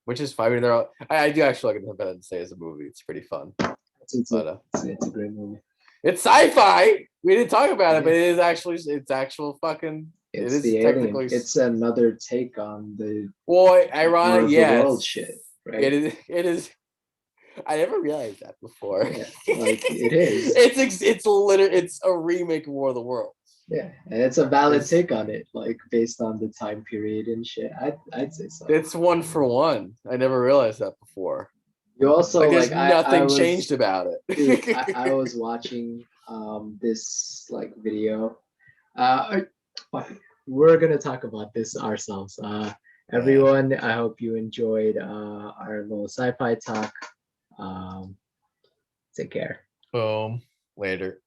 Which is fine. I mean, I do actually like Independence Day as a movie. It's pretty fun, but It's a great movie. it's sci-fi. We didn't talk about it, Yeah. but it is actually it's actual fucking. It It's is the alien. technically It's another take on the boy War ironic. of the Yeah, World shit, it right? is. It is. I never realized that before. Yeah, like it is. It's a remake of War of the Worlds. Yeah, and it's a valid It's take on it, like based on the time period and shit. I'd say so. it's one for one. I never realized that before. You also Like there's like I nothing changed was about dude, I it. was watching this like video. Fuck it. We're gonna talk about this ourselves. Yeah. Everyone, I hope you enjoyed our little sci-fi talk. Um, take care. Boom. Later.